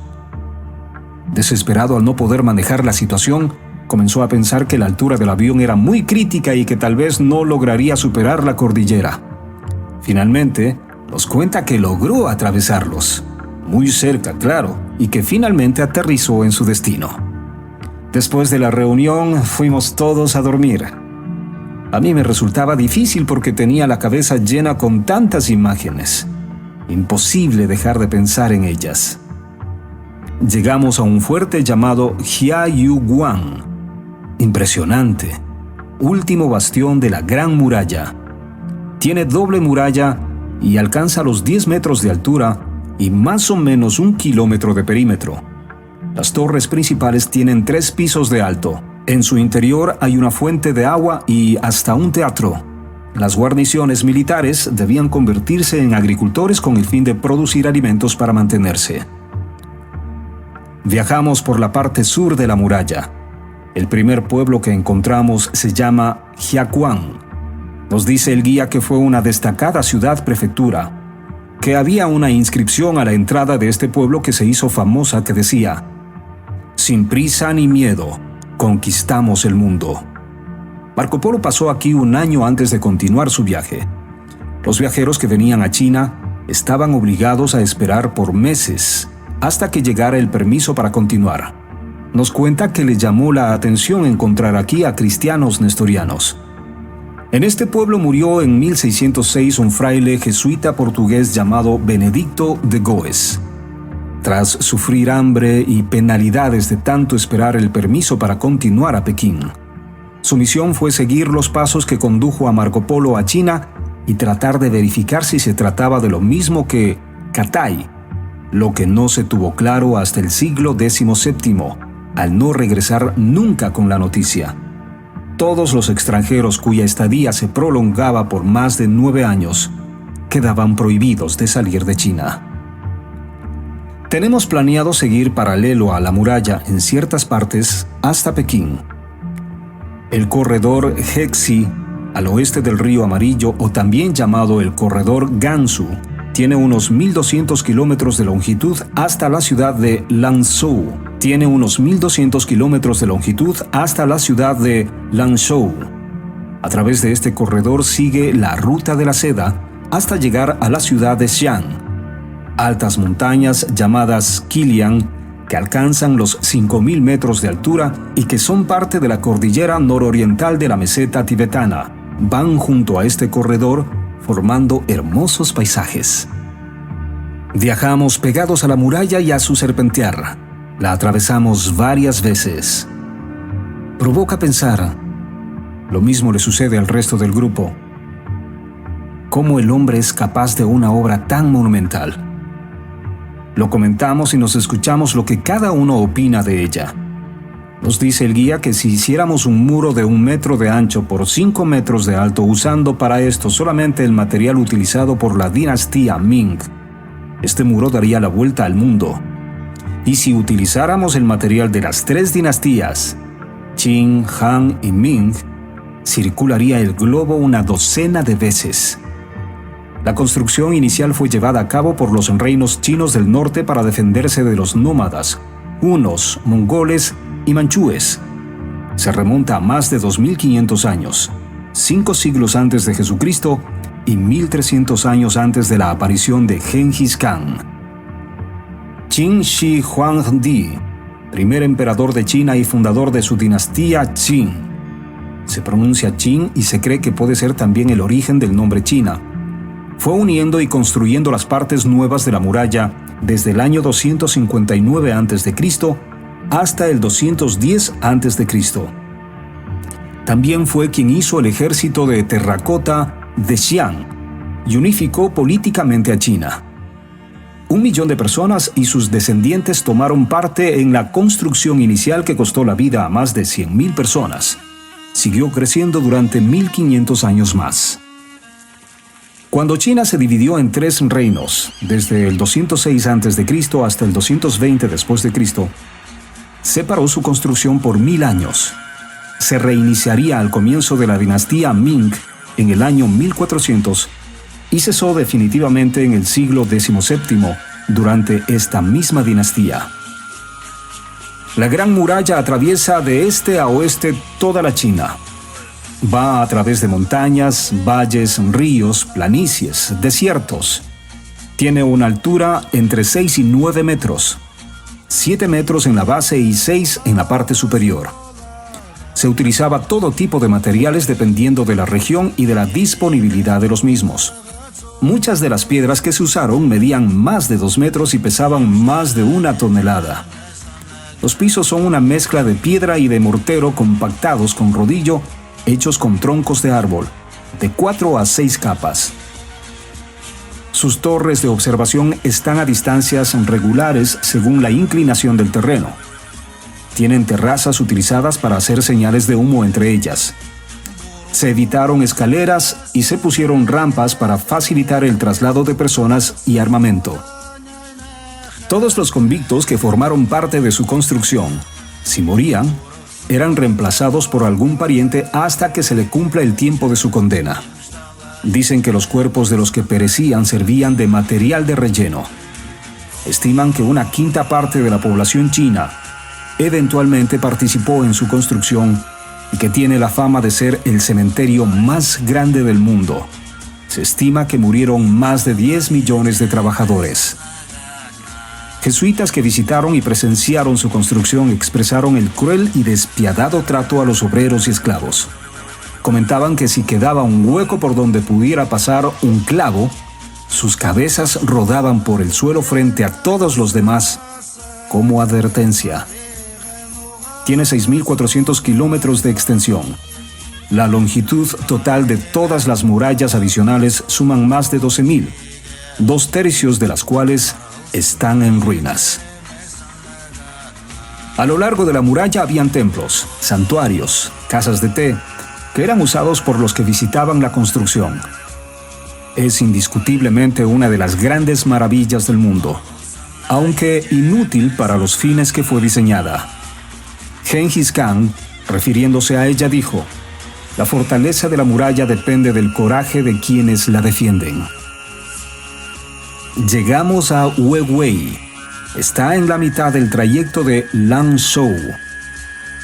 Desesperado al no poder manejar la situación, comenzó a pensar que la altura del avión era muy crítica y que tal vez no lograría superar la cordillera. Finalmente, nos cuenta que logró atravesarlos, muy cerca, claro, y que finalmente aterrizó en su destino. Después de la reunión, fuimos todos a dormir. A mí me resultaba difícil porque tenía la cabeza llena con tantas imágenes. Imposible dejar de pensar en ellas. Llegamos a un fuerte llamado Jiayuguan. Impresionante. Último bastión de la Gran Muralla. Tiene doble muralla y alcanza los 10 metros de altura y más o menos 1 kilómetro de perímetro. Las torres principales tienen 3 pisos de alto. En su interior hay una fuente de agua y hasta un teatro. Las guarniciones militares debían convertirse en agricultores con el fin de producir alimentos para mantenerse. Viajamos por la parte sur de la muralla. El primer pueblo que encontramos se llama Jiaquán. Nos dice el guía que fue una destacada ciudad-prefectura, que había una inscripción a la entrada de este pueblo que se hizo famosa que decía: «Sin prisa ni miedo, conquistamos el mundo». Marco Polo pasó aquí 1 año antes de continuar su viaje. Los viajeros que venían a China estaban obligados a esperar por meses hasta que llegara el permiso para continuar. Nos cuenta que le llamó la atención encontrar aquí a cristianos nestorianos. En este pueblo murió en 1606 un fraile jesuita portugués llamado Benedicto de Goes. Tras sufrir hambre y penalidades de tanto esperar el permiso para continuar a Pekín, su misión fue seguir los pasos que condujo a Marco Polo a China y tratar de verificar si se trataba de lo mismo que Cathay, lo que no se tuvo claro hasta el siglo XVII, al no regresar nunca con la noticia. Todos los extranjeros cuya estadía se prolongaba por más de 9 años quedaban prohibidos de salir de China. Tenemos planeado seguir paralelo a la muralla en ciertas partes hasta Pekín. El corredor Hexi, al oeste del río Amarillo, o también llamado el corredor Gansu, tiene unos 1.200 kilómetros de longitud hasta la ciudad de Lanzhou. Tiene unos 1.200 kilómetros de longitud hasta la ciudad de Lanzhou. A través de este corredor sigue la ruta de la seda hasta llegar a la ciudad de Xi'an. Altas montañas llamadas Qiliang, que alcanzan los 5.000 metros de altura y que son parte de la cordillera nororiental de la meseta tibetana, van junto a este corredor formando hermosos paisajes. Viajamos pegados a la muralla y a su serpentear. La atravesamos varias veces. Provoca pensar, lo mismo le sucede al resto del grupo. ¿Cómo el hombre es capaz de una obra tan monumental? Lo comentamos y nos escuchamos lo que cada uno opina de ella. Nos dice el guía que si hiciéramos un muro de 1 metro de ancho por 5 metros de alto usando para esto solamente el material utilizado por la dinastía Ming, este muro daría la vuelta al mundo. Y si utilizáramos el material de las 3 dinastías, Qing, Han y Ming, circularía el globo una docena de veces. La construcción inicial fue llevada a cabo por los reinos chinos del norte para defenderse de los nómadas, hunos, mongoles y manchúes. Se remonta a más de 2.500 años, 5 siglos antes de Jesucristo y 1.300 años antes de la aparición de Gengis Khan. Qin Shi Huangdi, primer emperador de China y fundador de su dinastía Qin. Se pronuncia Qin y se cree que puede ser también el origen del nombre China. Fue uniendo y construyendo las partes nuevas de la muralla desde el año 259 a.C. hasta el 210 a.C. También fue quien hizo el ejército de terracota de Xi'an y unificó políticamente a China. 1 millón de personas y sus descendientes tomaron parte en la construcción inicial que costó la vida a más de 100.000 personas. Siguió creciendo durante 1.500 años más. Cuando China se dividió en 3 reinos, desde el 206 a.C. hasta el 220 después de Cristo, separó su construcción por 1.000 años. Se reiniciaría al comienzo de la dinastía Ming en el año 1400 y cesó definitivamente en el siglo XVII durante esta misma dinastía. La Gran Muralla atraviesa de este a oeste toda la China. Va a través de montañas, valles, ríos, planicies, desiertos. Tiene una altura entre 6 y 9 metros, 7 metros en la base y 6 en la parte superior. Se utilizaba todo tipo de materiales dependiendo de la región y de la disponibilidad de los mismos. Muchas de las piedras que se usaron medían más de 2 metros y pesaban más de 1 tonelada. Los pisos son una mezcla de piedra y de mortero compactados con rodillo, hechos con troncos de árbol. de 4 a 6 capas. Sus torres de observación están a distancias regulares según la inclinación del terreno. Tienen terrazas utilizadas para hacer señales de humo entre ellas. Se evitaron escaleras y se pusieron rampas para facilitar el traslado de personas y armamento. Todos los convictos que formaron parte de su construcción, si morían, eran reemplazados por algún pariente hasta que se le cumpla el tiempo de su condena. Dicen que los cuerpos de los que perecían servían de material de relleno. Estiman que una quinta parte de la población china eventualmente participó en su construcción y que tiene la fama de ser el cementerio más grande del mundo. Se estima que murieron más de 10 millones de trabajadores. Jesuitas que visitaron y presenciaron su construcción expresaron el cruel y despiadado trato a los obreros y esclavos. Comentaban que si quedaba un hueco por donde pudiera pasar un clavo, sus cabezas rodaban por el suelo frente a todos los demás como advertencia. Tiene 6.400 kilómetros de extensión. La longitud total de todas las murallas adicionales suman más de 12.000, 2/3 de las cuales están en ruinas. A lo largo de la muralla habían templos, santuarios, casas de té, que eran usados por los que visitaban la construcción. Es indiscutiblemente una de las grandes maravillas del mundo, aunque inútil para los fines que fue diseñada. Gengis Khan, refiriéndose a ella, dijo: "La fortaleza de la muralla depende del coraje de quienes la defienden". Llegamos a Huewei. Está en la mitad del trayecto de Lanzhou.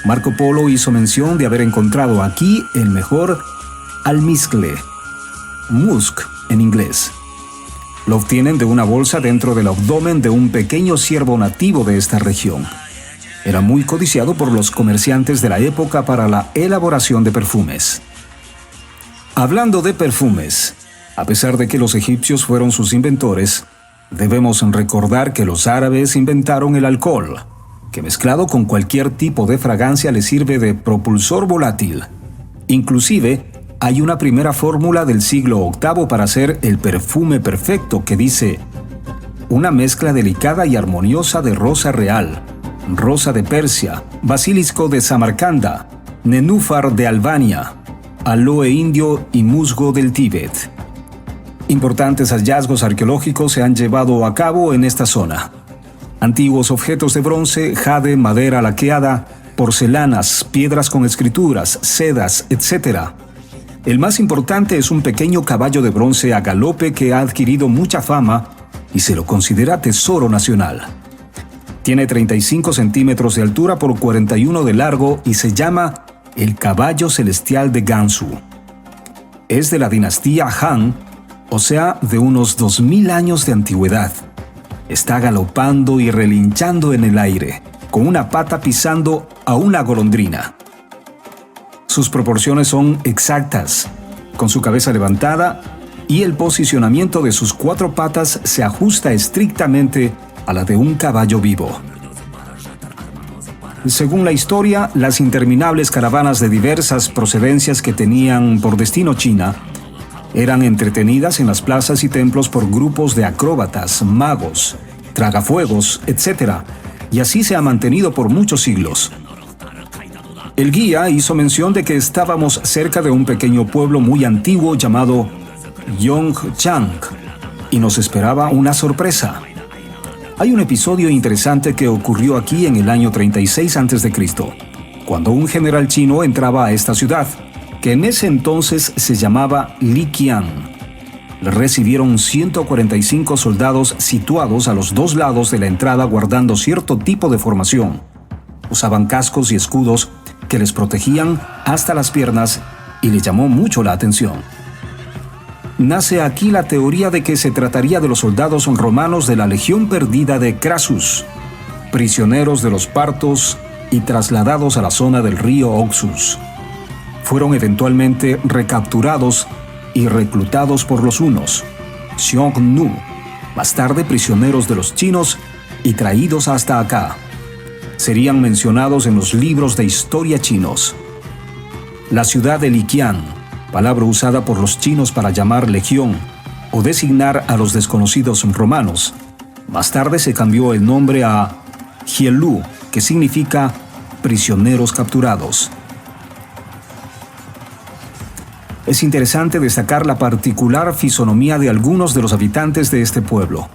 Marco Polo hizo mención de haber encontrado aquí el mejor almizcle, musk en inglés. Lo obtienen de una bolsa dentro del abdomen de un pequeño ciervo nativo de esta región. Era muy codiciado por los comerciantes de la época para la elaboración de perfumes. Hablando de perfumes, a pesar de que los egipcios fueron sus inventores, debemos recordar que los árabes inventaron el alcohol, que mezclado con cualquier tipo de fragancia le sirve de propulsor volátil. Inclusive, hay una primera fórmula del siglo VIII para hacer el perfume perfecto que dice: una mezcla delicada y armoniosa de rosa real, rosa de Persia, basilisco de Samarcanda, nenúfar de Albania, aloe indio y musgo del Tíbet. Importantes hallazgos arqueológicos se han llevado a cabo en esta zona. Antiguos objetos de bronce, jade, madera laqueada, porcelanas, piedras con escrituras, sedas, etc. El más importante es un pequeño caballo de bronce a galope que ha adquirido mucha fama y se lo considera tesoro nacional. Tiene 35 centímetros de altura por 41 de largo y se llama el caballo celestial de Gansu. Es de la dinastía Han, o sea, de unos 2000 años de antigüedad. Está galopando y relinchando en el aire, con una pata pisando a una golondrina. Sus proporciones son exactas, con su cabeza levantada, y el posicionamiento de sus 4 patas se ajusta estrictamente a la de un caballo vivo. Según la historia, las interminables caravanas de diversas procedencias que tenían por destino China eran entretenidas en las plazas y templos por grupos de acróbatas, magos, tragafuegos, etc., y así se ha mantenido por muchos siglos. El guía hizo mención de que estábamos cerca de un pequeño pueblo muy antiguo llamado Yongchang y nos esperaba una sorpresa. Hay un episodio interesante que ocurrió aquí en el año 36 a.C., cuando un general chino entraba a esta ciudad, que en ese entonces se llamaba Liqian. Le recibieron 145 soldados situados a los 2 lados de la entrada guardando cierto tipo de formación. Usaban cascos y escudos que les protegían hasta las piernas y le llamó mucho la atención. Nace aquí la teoría de que se trataría de los soldados romanos de la Legión Perdida de Crassus, prisioneros de los partos y trasladados a la zona del río Oxus. Fueron eventualmente recapturados y reclutados por los hunos, Xiongnu, más tarde prisioneros de los chinos y traídos hasta acá. Serían mencionados en los libros de historia chinos. La ciudad de Liqian palabra usada por los chinos para llamar legión o designar a los desconocidos romanos. Más tarde se cambió el nombre a Hielu, que significa prisioneros capturados. Es interesante destacar la particular fisonomía de algunos de los habitantes de este pueblo.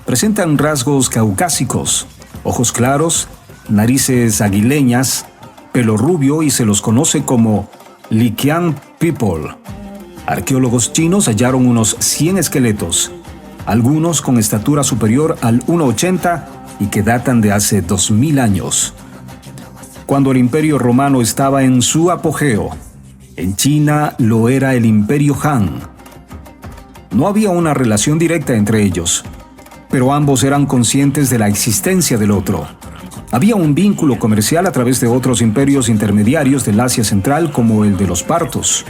Presentan rasgos caucásicos, ojos claros, narices aguileñas, pelo rubio y se los conoce como Liquian People. Arqueólogos chinos hallaron unos 100 esqueletos, algunos con estatura superior al 1,80 y que datan de hace 2000 años. Cuando el Imperio Romano estaba en su apogeo, en China lo era el Imperio Han. No había una relación directa entre ellos, pero ambos eran conscientes de la existencia del otro. Había un vínculo comercial a través de otros imperios intermediarios del Asia Central como el de los partos.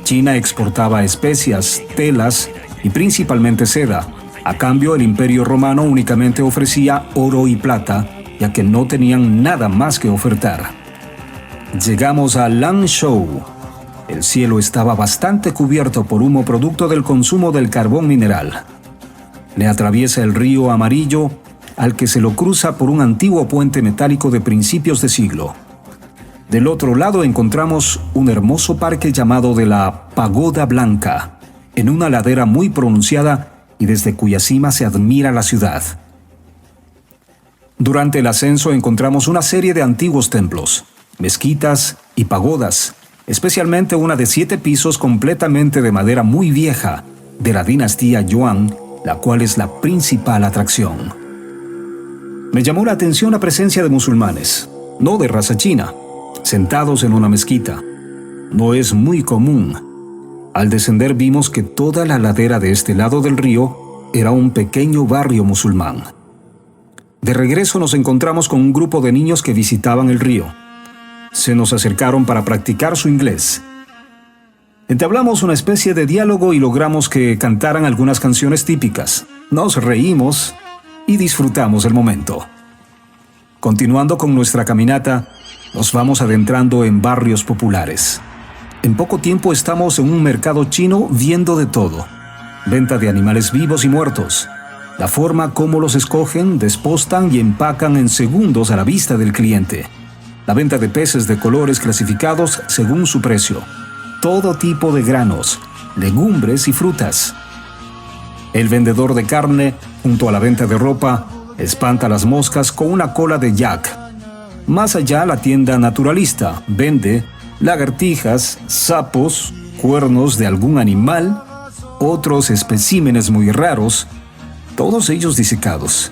China exportaba especias, telas y principalmente seda. A cambio, el Imperio Romano únicamente ofrecía oro y plata, ya que no tenían nada más que ofertar. Llegamos a Lanzhou. El cielo estaba bastante cubierto por humo producto del consumo del carbón mineral. Le atraviesa el río Amarillo, al que se lo cruza por un antiguo puente metálico de principios de siglo. Del otro lado encontramos un hermoso parque llamado de la Pagoda Blanca, en una ladera muy pronunciada y desde cuya cima se admira la ciudad. Durante el ascenso encontramos una serie de antiguos templos, mezquitas y pagodas, especialmente una de 7 pisos completamente de madera muy vieja, de la dinastía Yuan, la cual es la principal atracción. Me llamó la atención la presencia de musulmanes, no de raza china, sentados en una mezquita. No es muy común. Al descender vimos que toda la ladera de este lado del río era un pequeño barrio musulmán. De regreso nos encontramos con un grupo de niños que visitaban el río. Se nos acercaron para practicar su inglés. Entablamos una especie de diálogo y logramos que cantaran algunas canciones típicas. Nos reímos y disfrutamos el momento. Continuando con nuestra caminata, nos vamos adentrando en barrios populares. En poco tiempo estamos en un mercado chino viendo de todo. Venta de animales vivos y muertos. La forma como los escogen, despostan y empacan en segundos a la vista del cliente. La venta de peces de colores clasificados según su precio. Todo tipo de granos, legumbres y frutas. El vendedor de carne, junto a la venta de ropa, espanta las moscas con una cola de yak. Más allá, la tienda naturalista vende lagartijas, sapos, cuernos de algún animal, otros especímenes muy raros, todos ellos disecados,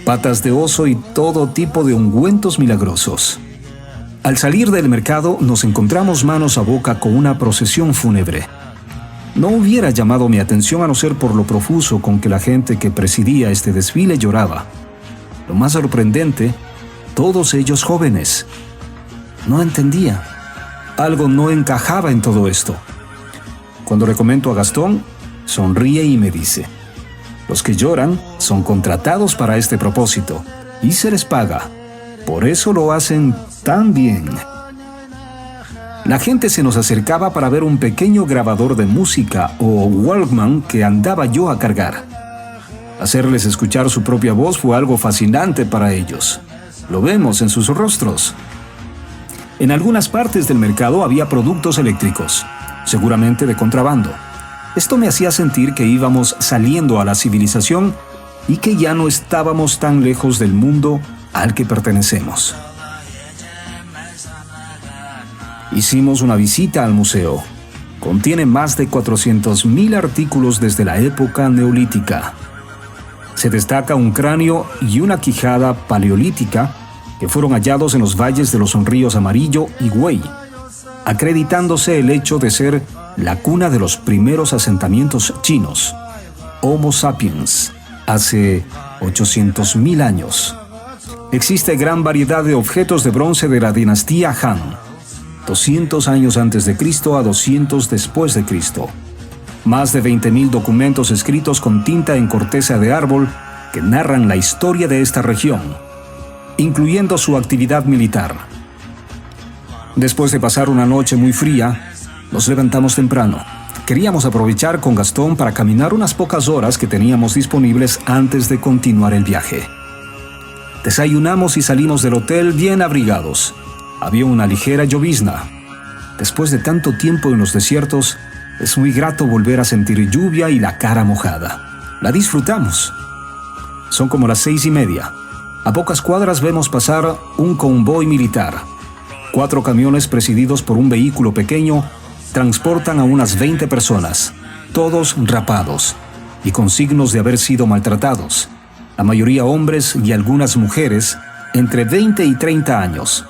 patas de oso y todo tipo de ungüentos milagrosos. Al salir del mercado nos encontramos manos a boca con una procesión fúnebre. No hubiera llamado mi atención a no ser por lo profuso con que la gente que presidía este desfile lloraba. Lo más sorprendente, todos ellos jóvenes. No entendía. Algo no encajaba en todo esto. Cuando le comento a Gastón, sonríe y me dice: los que lloran son contratados para este propósito y se les paga. Por eso lo hacen tan bien. La gente se nos acercaba para ver un pequeño grabador de música o Walkman que andaba yo a cargar. Hacerles escuchar su propia voz fue algo fascinante para ellos. Lo vemos en sus rostros. En algunas partes del mercado había productos eléctricos, seguramente de contrabando. Esto me hacía sentir que íbamos saliendo a la civilización y que ya no estábamos tan lejos del mundo al que pertenecemos. Hicimos una visita al museo. Contiene más de 400.000 artículos desde la época neolítica. Se destaca un cráneo y una quijada paleolítica que fueron hallados en los valles de los ríos Amarillo y Wei, acreditándose el hecho de ser la cuna de los primeros asentamientos chinos, Homo sapiens, hace 800.000 años. Existe gran variedad de objetos de bronce de la dinastía Han, 200 años antes de Cristo a 200 después de Cristo. Más de 20.000 documentos escritos con tinta en corteza de árbol que narran la historia de esta región, incluyendo su actividad militar. Después de pasar una noche muy fría, Nos levantamos temprano. Queríamos aprovechar con Gastón para caminar unas pocas horas que teníamos disponibles antes de continuar el viaje. Desayunamos y salimos del hotel bien abrigados. Había una ligera llovizna. Después de tanto tiempo en los desiertos, es muy grato volver a sentir lluvia y la cara mojada. La disfrutamos. Son como las 6:30. A pocas cuadras vemos pasar un convoy militar. 4 camiones presididos por un vehículo pequeño transportan a unas 20 personas, todos rapados y con signos de haber sido maltratados. La mayoría hombres y algunas mujeres entre 20 y 30 años.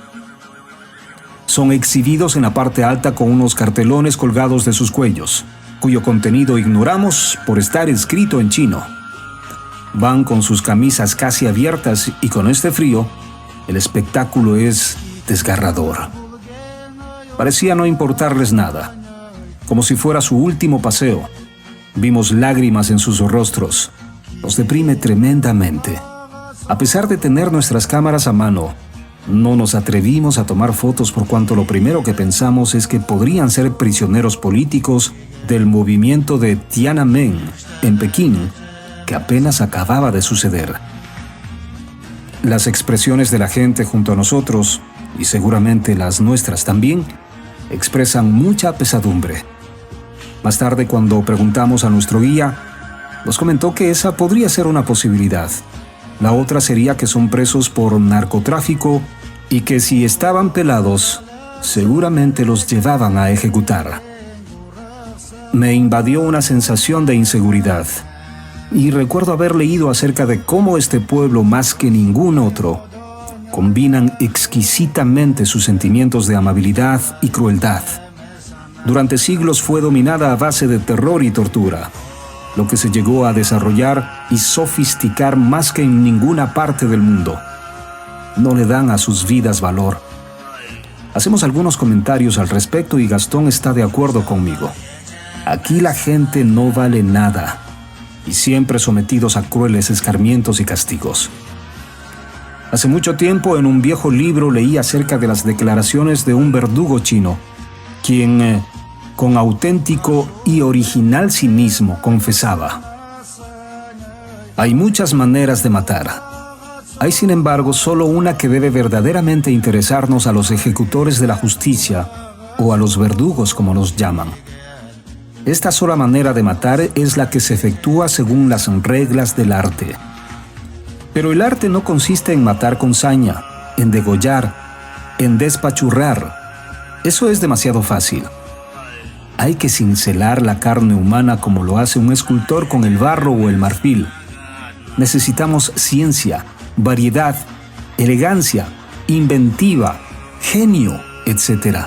Son exhibidos en la parte alta con unos cartelones colgados de sus cuellos, cuyo contenido ignoramos por estar escrito en chino. Van con sus camisas casi abiertas y con este frío, el espectáculo es desgarrador. Parecía no importarles nada, como si fuera su último paseo. Vimos lágrimas en sus rostros. Nos deprime tremendamente. A pesar de tener nuestras cámaras a mano, no nos atrevimos a tomar fotos por cuanto lo primero que pensamos es que podrían ser prisioneros políticos del movimiento de Tiananmen en Pekín, que apenas acababa de suceder. Las expresiones de la gente junto a nosotros, y seguramente las nuestras también, expresan mucha pesadumbre. Más tarde, cuando preguntamos a nuestro guía, nos comentó que esa podría ser una posibilidad. La otra sería que son presos por narcotráfico y que si estaban pelados, seguramente los llevaban a ejecutar. Me invadió una sensación de inseguridad y recuerdo haber leído acerca de cómo este pueblo, más que ningún otro, combinan exquisitamente sus sentimientos de amabilidad y crueldad. Durante siglos fue dominada a base de terror y tortura, lo que se llegó a desarrollar y sofisticar más que en ninguna parte del mundo. No le dan a sus vidas valor. Hacemos algunos comentarios al respecto y Gastón está de acuerdo conmigo. Aquí la gente no vale nada y siempre sometidos a crueles escarmientos y castigos. Hace mucho tiempo en un viejo libro leí acerca de las declaraciones de un verdugo chino, quien con auténtico y original cinismo confesaba: hay muchas maneras de matar. Hay sin embargo solo una que debe verdaderamente interesarnos a los ejecutores de la justicia o a los verdugos como los llaman. Esta sola manera de matar es la que se efectúa según las reglas del arte. Pero el arte no consiste en matar con saña, en degollar, en despachurrar. Eso es demasiado fácil. Hay que cincelar la carne humana como lo hace un escultor con el barro o el marfil. Necesitamos ciencia, variedad, elegancia, inventiva, genio, etc.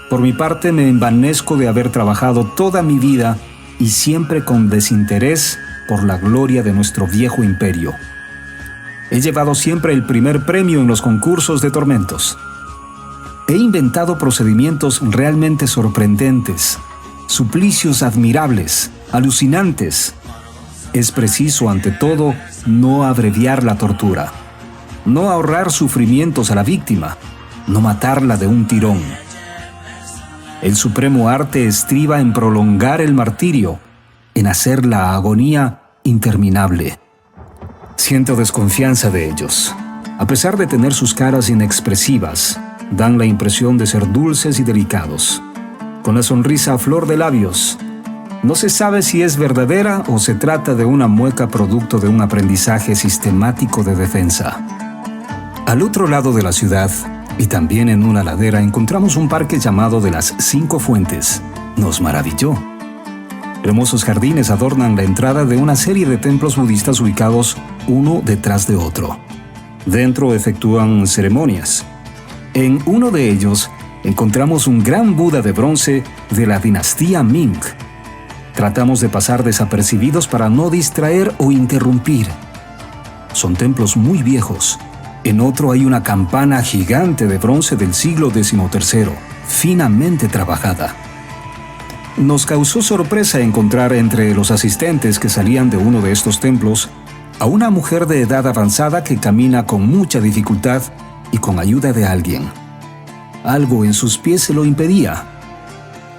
Por mi parte, me envanezco de haber trabajado toda mi vida y siempre con desinterés por la gloria de nuestro viejo imperio. He llevado siempre el primer premio en los concursos de tormentos. He inventado procedimientos realmente sorprendentes, suplicios admirables, alucinantes. Es preciso, ante todo, no abreviar la tortura, no ahorrar sufrimientos a la víctima, no matarla de un tirón. El supremo arte estriba en prolongar el martirio, en hacer la agonía interminable. Siento desconfianza de ellos. A pesar de tener sus caras inexpresivas, dan la impresión de ser dulces y delicados, con la sonrisa a flor de labios. No se sabe si es verdadera o se trata de una mueca producto de un aprendizaje sistemático de defensa. Al otro lado de la ciudad, y también en una ladera, encontramos un parque llamado de las 5 Fuentes. Nos maravilló. Hermosos jardines adornan la entrada de una serie de templos budistas ubicados uno detrás de otro. Dentro efectúan ceremonias. En uno de ellos encontramos un gran Buda de bronce de la dinastía Ming. Tratamos de pasar desapercibidos para no distraer o interrumpir. Son templos muy viejos. En otro hay una campana gigante de bronce del siglo XIII, finamente trabajada. Nos causó sorpresa encontrar entre los asistentes que salían de uno de estos templos a una mujer de edad avanzada que camina con mucha dificultad y con ayuda de alguien. Algo en sus pies se lo impedía.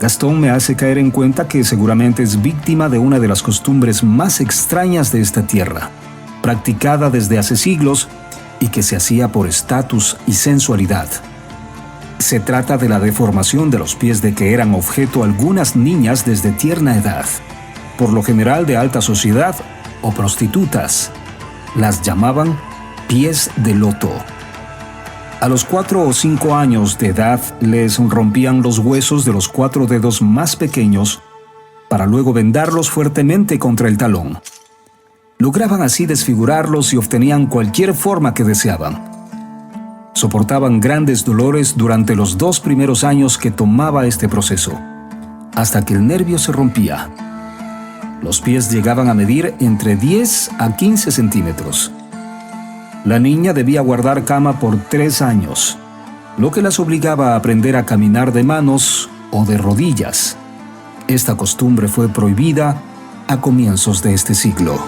Gastón me hace caer en cuenta que seguramente es víctima de una de las costumbres más extrañas de esta tierra, practicada desde hace siglos y que se hacía por estatus y sensualidad. Se trata de la deformación de los pies de que eran objeto algunas niñas desde tierna edad, por lo general de alta sociedad o prostitutas. Las llamaban pies de loto. A los 4 o 5 años de edad les rompían los huesos de los 4 dedos más pequeños para luego vendarlos fuertemente contra el talón. Lograban así desfigurarlos y obtenían cualquier forma que deseaban. Soportaban grandes dolores durante los 2 primeros años que tomaba este proceso, hasta que el nervio se rompía. Los pies llegaban a medir entre 10 a 15 centímetros. La niña debía guardar cama por 3 años, lo que las obligaba a aprender a caminar de manos o de rodillas. Esta costumbre fue prohibida a comienzos de este siglo.